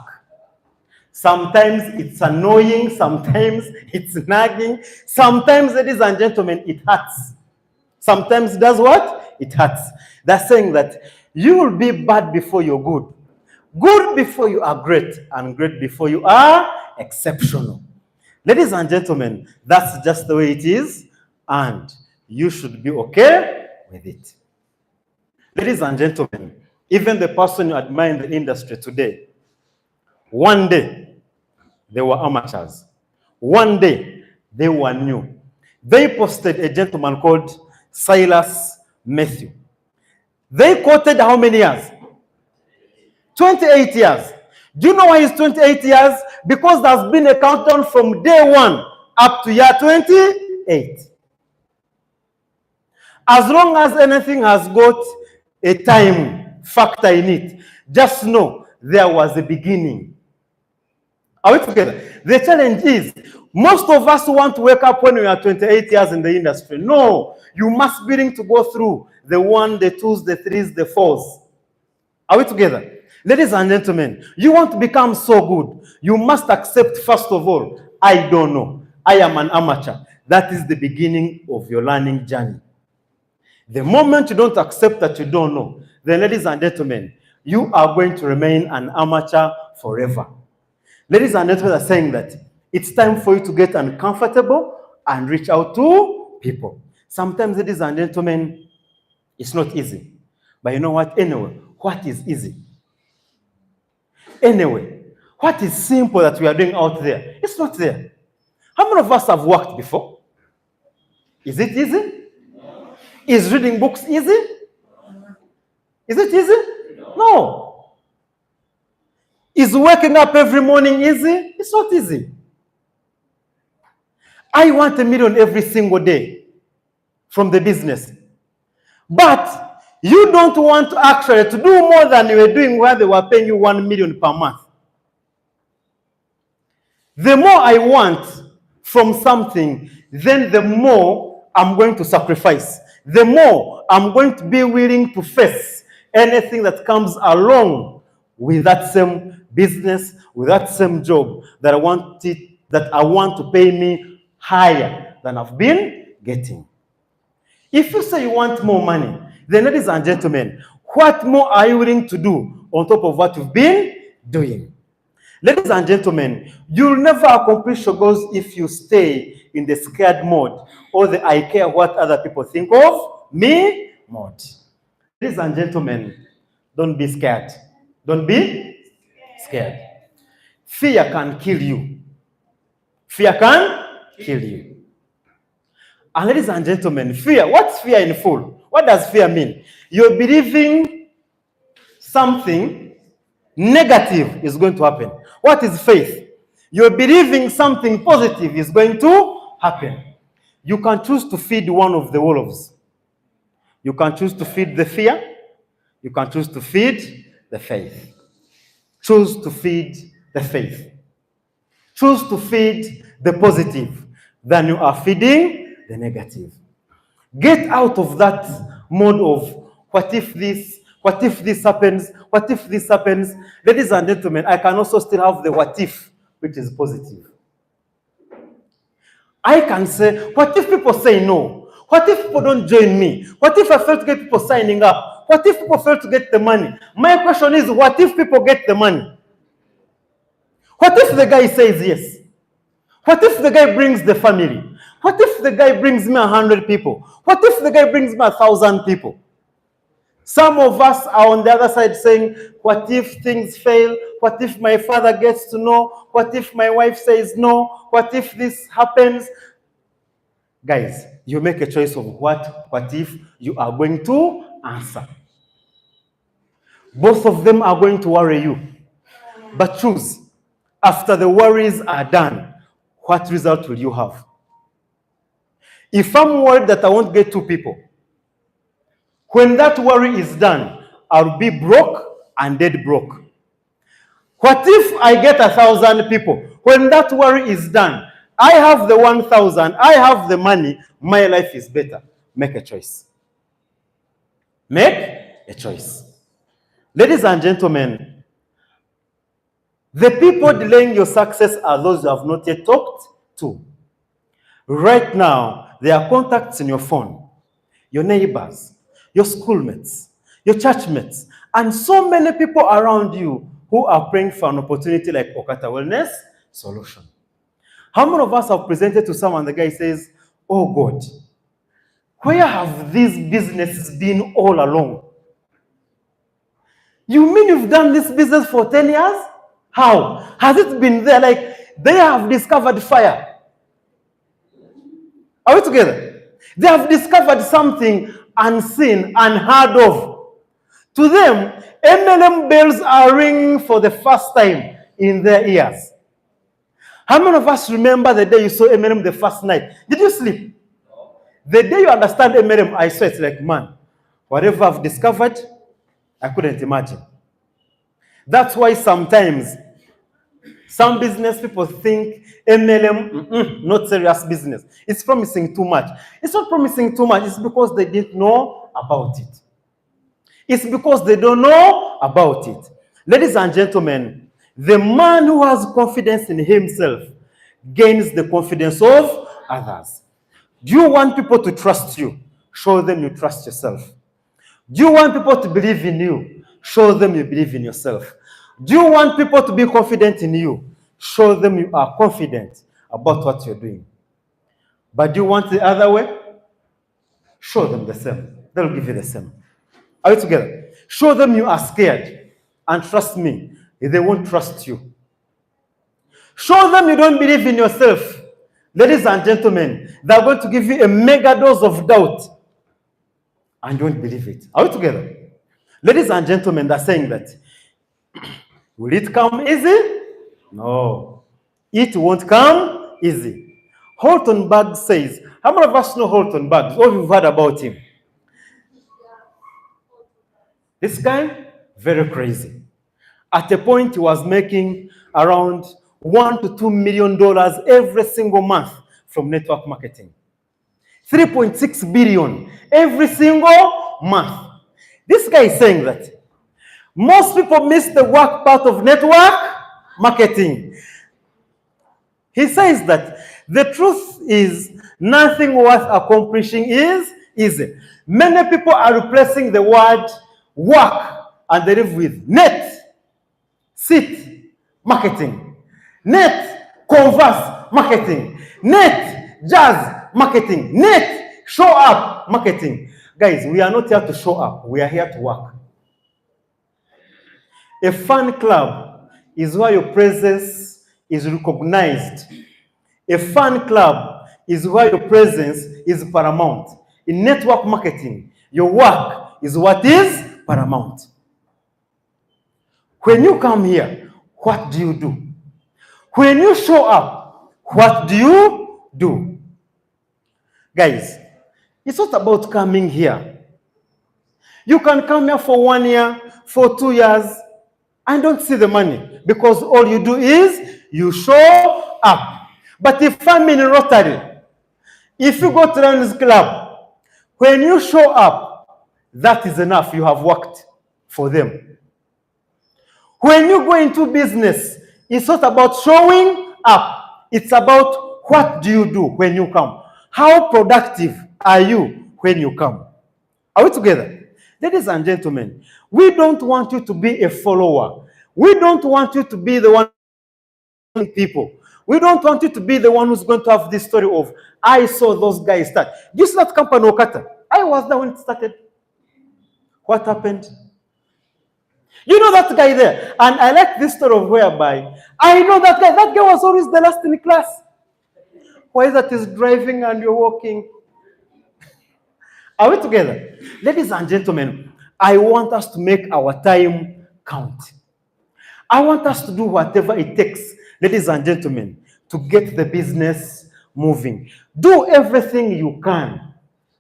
Sometimes it's annoying, sometimes it's nagging, sometimes, ladies and gentlemen, it hurts. Sometimes it does what? It hurts. That's saying that you will be bad before you're good. Good before you are great, and great before you are exceptional. Ladies and gentlemen, that's just the way it is, and you should be okay with it. Ladies and gentlemen, even the person you admire in the industry today, one day, they were amateurs. One day, they were new. They posted a gentleman called Silas Matthew. They quoted how many years? 28 years. Do you know why it's 28 years? Because there's been a countdown from day 1 up to year 28. As long as anything has got a time factor in it, just know there was a beginning. Are we together? The challenge is, most of us want to wake up when we are 28 years in the industry. No, you must be willing to go through the 1, the 2s, the 3s, the 4s. Are we together? Ladies and gentlemen, you want to become so good, you must accept, first of all, I don't know. I am an amateur. That is the beginning of your learning journey. The moment you don't accept that you don't know, then, ladies and gentlemen, you are going to remain an amateur forever. Ladies and gentlemen are saying that it's time for you to get uncomfortable and reach out to people. Sometimes, ladies and gentlemen, it's not easy. But you know what? Anyway, what is easy? Anyway, what is simple that we are doing out there? It's not there. How many of us have worked before? Is it easy? No. Is reading books easy? Is it easy? No. Is waking up every morning easy? It's not easy. I want $1 million every single day from the business. But you don't want to actually to do more than you were doing where they were paying you $1 million per month. The more I want from something, then the more I'm going to sacrifice. The more I'm going to be willing to face anything that comes along with that same business, with that same job that I want to pay me higher than I've been getting. If you say you want more money, then, ladies and gentlemen, what more are you willing to do on top of what you've been doing? Ladies and gentlemen, you'll never accomplish your goals if you stay in the scared mode or the I care what other people think of me mode. Ladies and gentlemen, don't be scared. Don't be scared. Fear can kill you. Fear can kill you. And ladies and gentlemen, fear, what's fear in full? What does fear mean? You're believing something negative is going to happen. What is faith? You're believing something positive is going to happen. You can choose to feed one of the wolves. You can choose to feed the fear. You can choose to feed the faith. Choose to feed the faith. Choose to feed the positive. Then you are feeding the negative. Get out of that mode of what if this happens, what if this happens. Ladies and gentlemen, I can also still have the what if, which is positive. I can say, what if people say no? What if people don't join me? What if I fail to get people signing up? What if people fail to get the money? My question is, what if people get the money? What if the guy says yes? What if the guy brings the family? What if the guy brings me 100 people? What if the guy brings me 1,000 people? Some of us are on the other side saying, what if things fail? What if my father gets to know? What if my wife says no? What if this happens? Guys, you make a choice of what if you are going to answer. Both of them are going to worry you. But choose. After the worries are done, what result will you have? If I'm worried that I won't get 2 people, when that worry is done, I'll be broke and dead broke. What if I get 1,000 people? When that worry is done, I have the 1,000, I have the money, my life is better. Make a choice. Make a choice. Ladies and gentlemen, the people delaying your success are those you have not yet talked to. Right now, there are contacts in your phone, your neighbors, your schoolmates, your churchmates, and so many people around you who are praying for an opportunity like OQATA Wellness Solution. How many of us have presented to someone, the guy says, oh God, where have these businesses been all along? You mean you've done this business for 10 years? How? Has it been there? Like, they have discovered fire. Are we together? They have discovered something unseen, unheard of. To them, MLM bells are ringing for the first time in their ears. How many of us remember the day you saw MLM the first night? Did you sleep? The day you understand MLM, I swear it's like, man, whatever I've discovered, I couldn't imagine. That's why sometimes some business people think MLM, not serious business. It's promising too much. It's not promising too much. It's because they didn't know about it. It's because they don't know about it. Ladies and gentlemen, the man who has confidence in himself gains the confidence of others. Do you want people to trust you? Show them you trust yourself. Do you want people to believe in you? Show them you believe in yourself. Do you want people to be confident in you? Show them you are confident about what you're doing. But do you want the other way? Show them the same. They'll give you the same. Are we together? Show them you are scared. And trust me, they won't trust you. Show them you don't believe in yourself. Ladies and gentlemen, they're going to give you a mega dose of doubt. And you won't believe it. Are we together? Ladies and gentlemen, they're saying that. Will it come easy? No. It won't come easy. Holton Baggs says, how many of us know Holton Baggs? All you've heard about him. This guy, very crazy. At a point, he was making around $1 to $2 million every single month from network marketing. 3.6 billion every single month. This guy is saying that most people miss the work part of network marketing. He says that the truth is nothing worth accomplishing is easy. Many people are replacing the word work and they live with net, sit, marketing, net, converse, marketing, net, jazz, marketing, net, show up, marketing. Guys, we are not here to show up. We are here to work. A fan club is where your presence is recognized. A fan club is where your presence is paramount. In network marketing, your work is what is paramount. When you come here, what do you do? When you show up, what do you do? Guys, it's not about coming here. You can come here for 1 year, for 2 years, and don't see the money because all you do is you show up. But if I'm in Rotary, if you go to Lions Club, when you show up, that is enough. You have worked for them. When you go into business, it's not about showing up. It's about what do you do when you come. How productive are you when you come? Are we together? Ladies and gentlemen, we don't want you to be a follower. We don't want you to be the one people. We don't want you to be the one who's going to have this story of, I saw those guys start. Do you see that company, OQATA? I was there when it started. What happened? You know that guy there. And I like this story of whereby, I know that guy. That guy was always the last in the class. Why is that he's driving and you're walking? Are we together? Ladies and gentlemen, I want us to make our time count. I want us to do whatever it takes, ladies and gentlemen, to get the business moving. Do everything you can.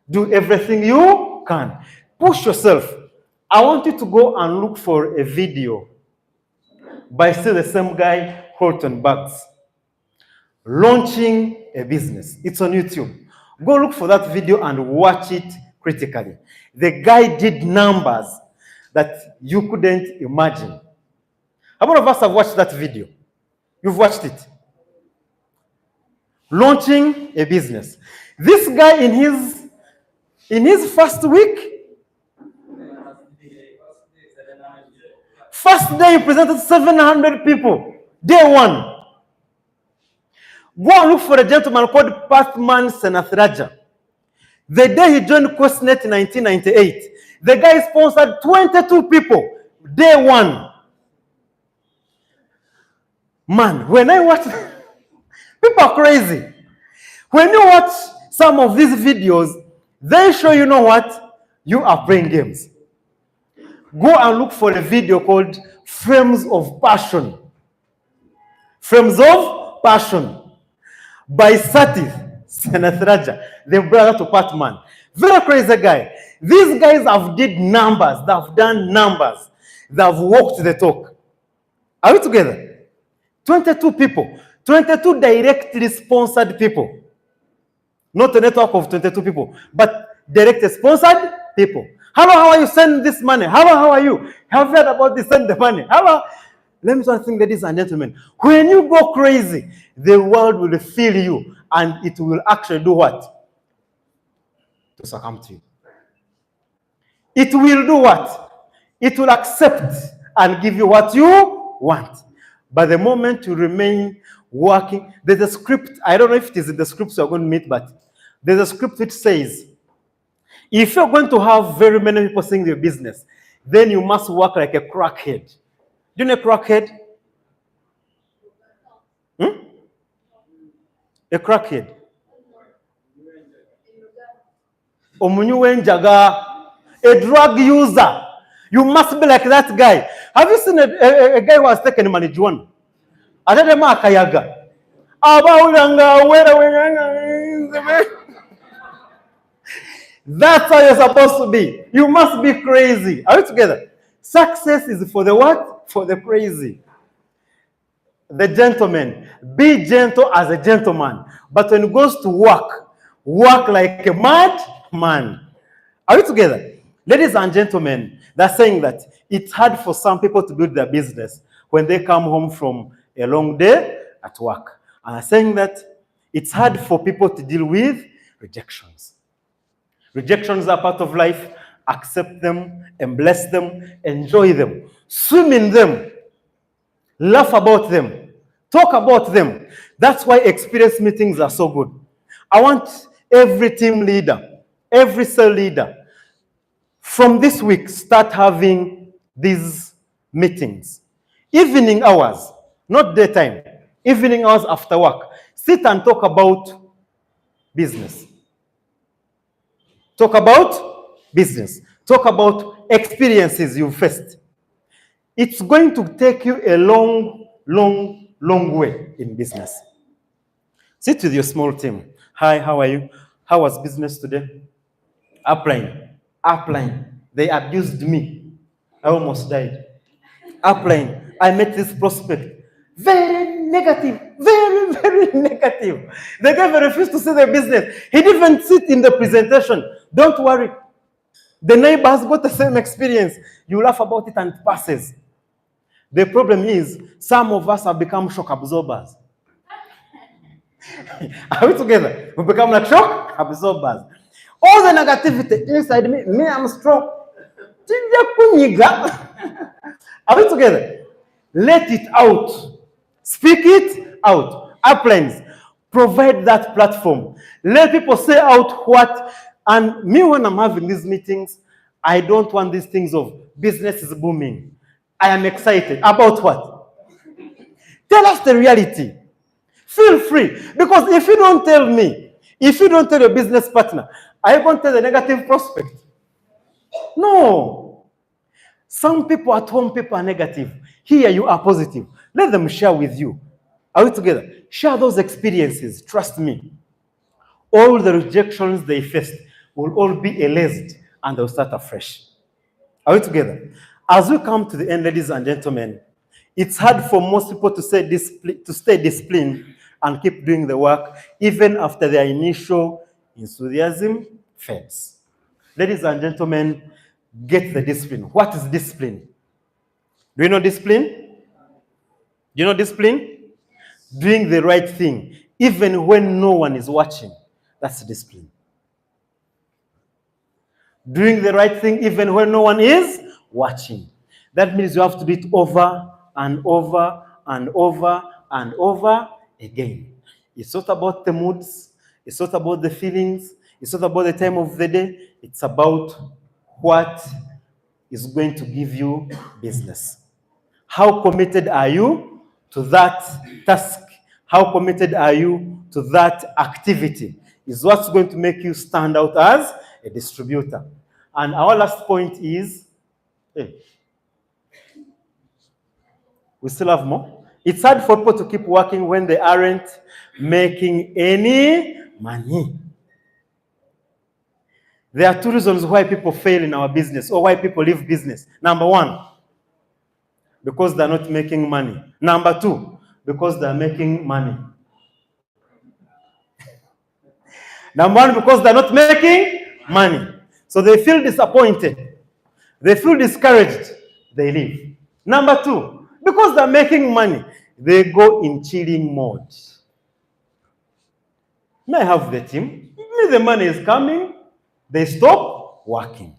Do everything you can. Push yourself. I want you to go and look for a video by still the same guy, Horton Bugs, launching a business. It's on YouTube. Go look for that video and watch it critically. The guy did numbers that you couldn't imagine. How many of us have watched that video? You've watched it. Launching a business. This guy in his first week, first day he presented 700 people. Day one. Go and look for a gentleman called Pathman Senathraja. The day he joined QuestNet in 1998, the guy sponsored 22 people. Day one. Man, when I watch, people are crazy. When you watch some of these videos, they show you know what? You are playing games. Go and look for a video called Frames of Passion. Frames of Passion by Satif Senathraja, the brother to Patman. Very crazy guy. These guys have did numbers. They have done numbers. They have walked the talk. Are we together? 22 people. 22 directly sponsored people. Not a network of 22 people, but directly sponsored people. Hello, how are you? Send this money. Hello, how are you? Have you heard about this? Send the money. Hello. Let me tell you, ladies and gentlemen, when you go crazy, the world will feel you and it will actually do what? To succumb to you. It will do what? It will accept and give you what you want. But the moment you remain working, there's a script. I don't know if it is in the scripts you're going to meet, but there's a script which says, if you're going to have very many people seeing your business, then you must work like a crackhead. Do you know a crackhead? A crackhead. A drug user. You must be like that guy. Have you seen a guy who has taken marijuana? That's how you're supposed to be. You must be crazy. Are we together? Success is for the what? For the crazy. The gentleman. Be gentle as a gentleman. But when it goes to work, work like a mad man. Are we together? Ladies and gentlemen, they're saying that it's hard for some people to build their business when they come home from a long day at work. And I'm saying that it's hard for people to deal with rejections. Rejections are part of life. Accept them, embrace them, enjoy them, swim in them, laugh about them, talk about them. That's why experience meetings are so good. I want every team leader, every cell leader, from this week, start having these meetings. Evening hours, not daytime. Evening hours after work. Sit and talk about business. Talk about business. Talk about experiences you faced. It's going to take you a long, long, long way in business. Sit with your small team. Hi, how are you? How was business today? Upline. They abused me. I almost died. Upline. I met this prospect. Very negative. Very, very negative. The guy refused to see the business. He didn't even sit in the presentation. Don't worry. The neighbor has got the same experience. You laugh about it and it passes. The problem is, some of us have become shock absorbers. Are we together? We become like shock absorbers. All the negativity inside me, I'm strong. Are we together? Let it out. Speak it out. Uplines, provide that platform. Let people say out what, and me when I'm having these meetings, I don't want these things of business is booming. I am excited. About what? Tell us the reality. Feel free. Because if you don't tell me, if you don't tell your business partner, are you going to tell the negative prospect? No. Some people at home, people are negative. Here you are positive. Let them share with you. Are we together? Share those experiences. Trust me. All the rejections they faced will all be erased and they'll start afresh. Are we together? As we come to the end, ladies and gentlemen, it's hard for most people to stay disciplined and keep doing the work even after their initial enthusiasm fades. Ladies and gentlemen, get the discipline. What is discipline? Do you know discipline? Do you know discipline? Doing the right thing, even when no one is watching. That's discipline. Doing the right thing, even when no one is watching. That means you have to do it over and over and over and over again. It's not about the moods. It's not about the feelings. It's not about the time of the day. It's about what is going to give you business. How committed are you to that task? How committed are you to that activity? Is what's going to make you stand out as a distributor. And our last point is, we still have more. It's hard for people to keep working when they aren't making any money. There are two reasons why people fail in our business or why people leave business. Number one, because they're not making money. Number two, because they're making money. Number one, because they're not making money. So they feel disappointed. They feel discouraged. They leave. Number two, because they're making money, they go in chilling mode. May I have the team? If the money is coming, they stop working.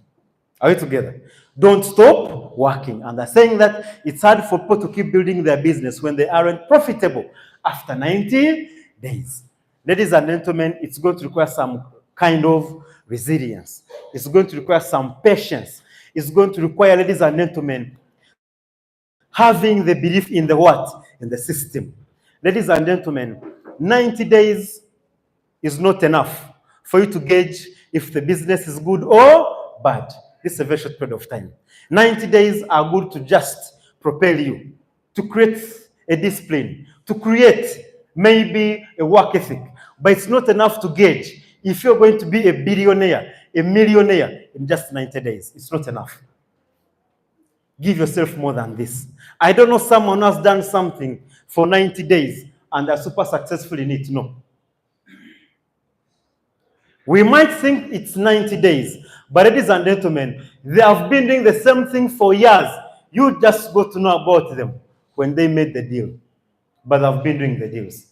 Are we together? Don't stop working. And they're saying that it's hard for people to keep building their business when they aren't profitable after 90 days. Ladies and gentlemen, it's going to require some kind of resilience. It's going to require some patience. It's going to require, ladies and gentlemen, having the belief in the what? In the system. Ladies and gentlemen, 90 days is not enough for you to gauge if the business is good or bad. This is a very short period of time. 90 days are good to just propel you, to create a discipline, to create maybe a work ethic. But it's not enough to gauge if you're going to be a billionaire, a millionaire in just 90 days. It's not enough. Give yourself more than this. I don't know someone who has done something for 90 days and they're super successful in it. No. We might think it's 90 days, but ladies and gentlemen, they have been doing the same thing for years. You just got to know about them when they made the deal, but they've been doing the deals.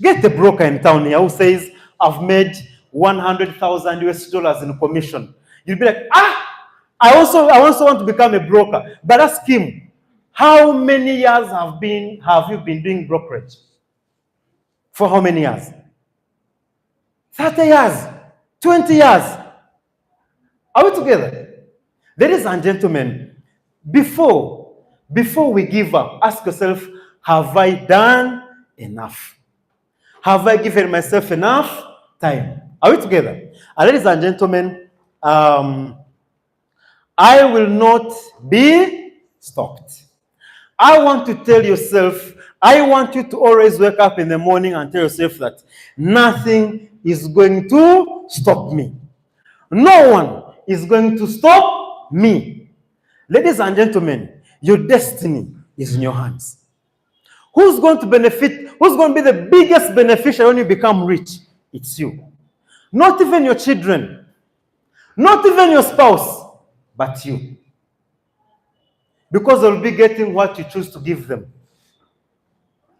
Get a broker in town here who says, I've made 100,000 US dollars in commission. You'll be like, I also want to become a broker. But ask him, how many years have you been doing brokerage? For how many years? 30 years, 20 years. Are we together? Ladies and gentlemen, before we give up, ask yourself, have I done enough? Have I given myself enough time? Are we together? Ladies and gentlemen, I will not be stopped. I want to tell yourself, I want you to always wake up in the morning and tell yourself that nothing is going to stop me. No one is going to stop me. Ladies and gentlemen, your destiny is in your hands. Who's going to benefit? Who's going to be the biggest beneficiary when you become rich? It's you. Not even your children. Not even your spouse. But you. Because they'll be getting what you choose to give them.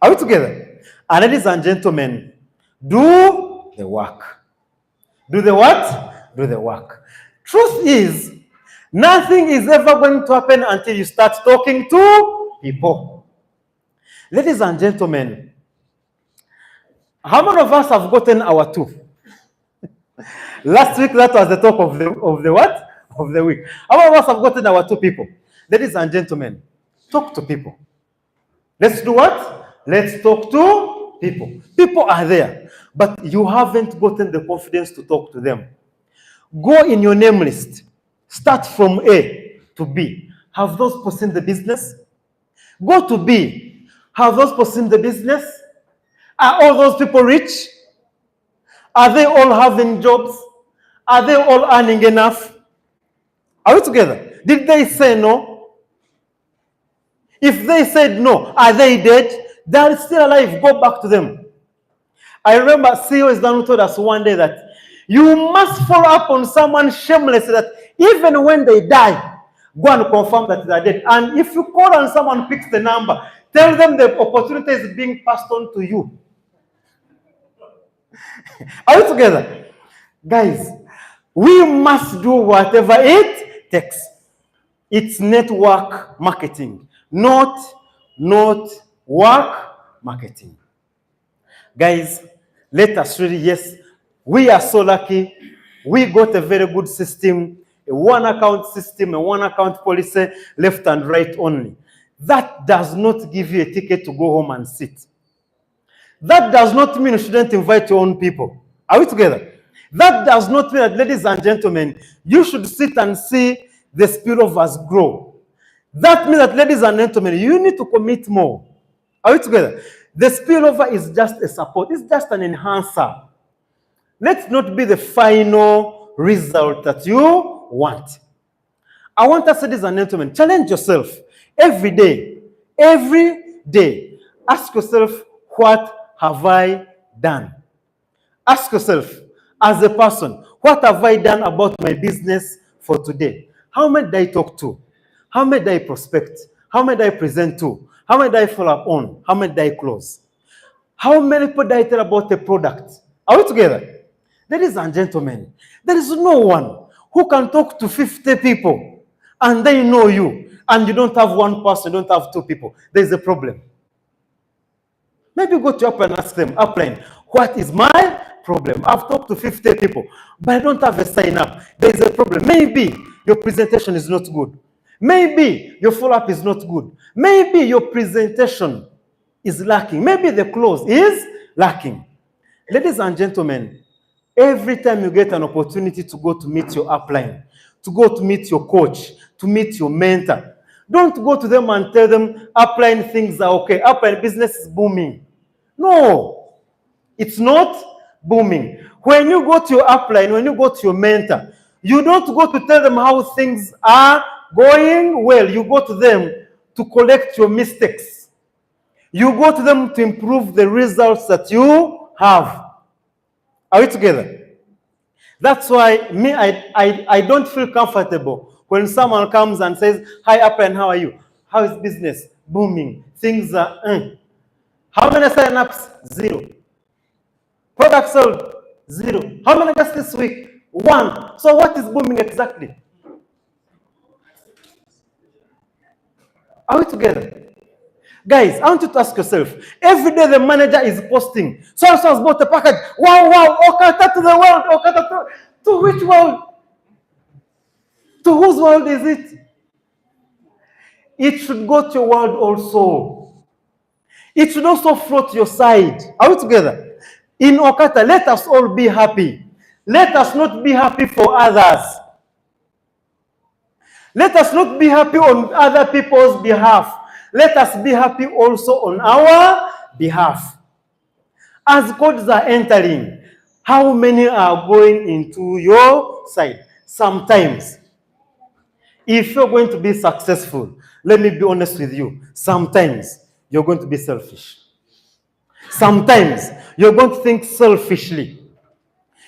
Are we together? And ladies and gentlemen, do the work. Do the what? Do the work. Truth is, nothing is ever going to happen until you start talking to people. Ladies and gentlemen, How many of us have gotten our 2? Last week, that was the talk of the what? Of the week. How many of us have gotten our 2 people? Ladies and gentlemen, talk to people. Let's do what? Let's talk to people. People are there, but you haven't gotten the confidence to talk to them. Go in your name list. Start from A to B. Have those people seen the business? Go to B. Have those people seen the business? Are all those people rich? Are they all having jobs? Are they all earning enough? Are we together? Did they say no? If they said no, are they dead? They are still alive. Go back to them. I remember CEO is the one who told us one day that you must follow up on someone shamelessly, that even when they die, go and confirm that they are dead. And if you call and someone picks the number, tell them the opportunity is being passed on to you. Are we together? Guys, we must do whatever it takes. It's network marketing, not work marketing. Guys, let us really, yes, we are so lucky. We got a very good system, a one account system, a one account policy, left and right only. That does not give you a ticket to go home and sit. That does not mean you shouldn't invite your own people. Are we together? That does not mean that, ladies and gentlemen, you should sit and see the spillovers grow. That means that, ladies and gentlemen, you need to commit more. Are we together? The spillover is just a support. It's just an enhancer. Let's not be the final result that you want. I want us, ladies and gentlemen, challenge yourself every day. Every day. Ask yourself, what have I done? Ask yourself, as a person, what have I done about my business for today? How many did I talk to? How many did I prospect? How many did I present to? How many did I follow up on? How many did I close? How many people did I tell about a product? Are we together? Ladies and gentlemen, there is no one who can talk to 50 people and they know you, and you don't have one person, you don't have 2 people. There's a problem. Maybe go to Upline and ask them, Upline, what is my problem? I've talked to 50 people, but I don't have a sign up. There's a problem. Maybe your presentation is not good. Maybe your follow-up is not good. Maybe your presentation is lacking. Maybe the close is lacking. Ladies and gentlemen, every time you get an opportunity to go to meet your upline, to go to meet your coach, to meet your mentor, don't go to them and tell them upline things are okay. Upline business is booming. No, it's not booming. When you go to your upline, when you go to your mentor, you don't go to tell them how things are going well. You go to them to correct your mistakes. You go to them to improve the results that you have. Are we together? That's why I don't feel comfortable when someone comes and says, hi, upline, how are you? How is business? Booming. Things are, How many sign-ups? 0. Products sold? 0. How many just this week? 1. So what is booming exactly? Are we together? Guys, I want you to ask yourself, every day the manager is posting, so-and-so has bought a package. Wow, OQATA to the world. OQATA to which world? To whose world is it? It should go to your world also. It should also float to your side. Are we together? In OQATA, let us all be happy. Let us not be happy for others. Let us not be happy on other people's behalf. Let us be happy also on our behalf. As codes are entering, how many are going into your side? Sometimes, if you're going to be successful, let me be honest with you, sometimes you're going to be selfish. Sometimes you're going to think selfishly.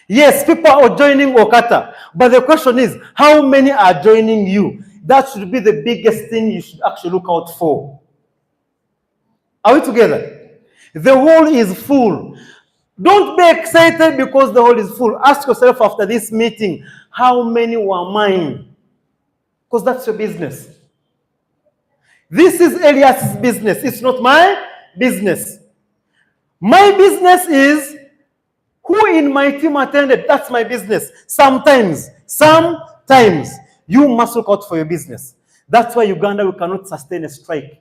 Yes, people are joining OQATA, but the question is, how many are joining you? That should be the biggest thing you should actually look out for. Are we together? The hall is full. Don't be excited because the hall is full. Ask yourself after this meeting, how many were mine? Because that's your business. This is Elias's business. It's not my business. My business is who in my team attended. That's my business. Sometimes you must look out for your business. That's why Uganda, we cannot sustain a strike.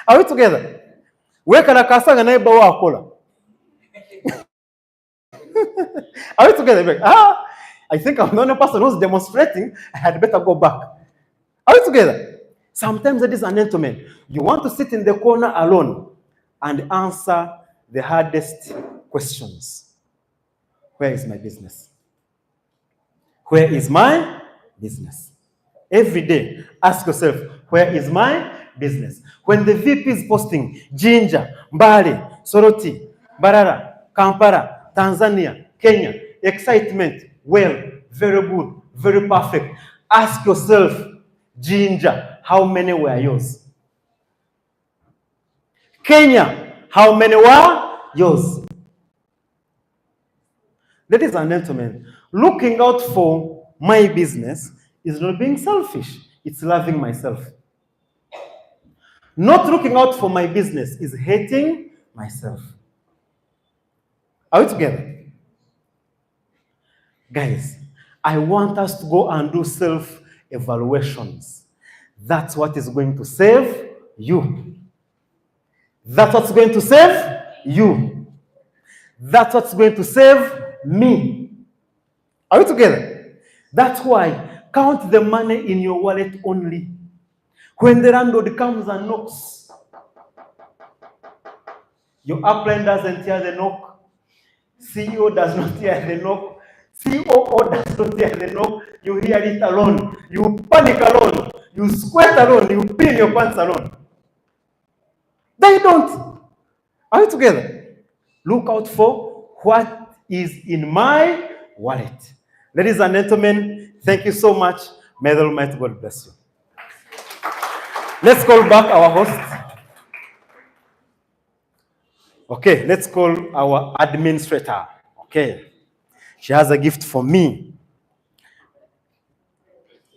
Are we together? Where can I kasanga neighbor wakola? Are we together? I think I'm the only person who's demonstrating. I had better go back. Are we together? Sometimes it is an gentleman. You want to sit in the corner alone and answer the hardest questions. Where is my business? Where is my business? Every day, ask yourself, where is my business? When the VP is posting Jinja, Mbale, Soroti, Barara, Kampala, Tanzania, Kenya, excitement, well, very good, very perfect. Ask yourself, Jinja, how many were yours? Kenya, how many were yours? Ladies and gentlemen, looking out for my business is not being selfish. It's loving myself. Not looking out for my business is hating myself. Are we together? Guys, I want us to go and do self-evaluations. That's what is going to save you. That's what's going to save you. That's what's going to save me. Are we together? That's why count the money in your wallet only. When the landlord comes and knocks, your upline doesn't hear the knock. CEO does not hear the knock. COO does not hear the knock. You hear it alone. You panic alone. You sweat alone. You pee in your pants alone. They don't. Are we together? Look out for what is in my wallet. Ladies and gentlemen, thank you so much. May the Almighty God bless you. Let's call back our host. Okay, let's call our administrator. Okay. She has a gift for me.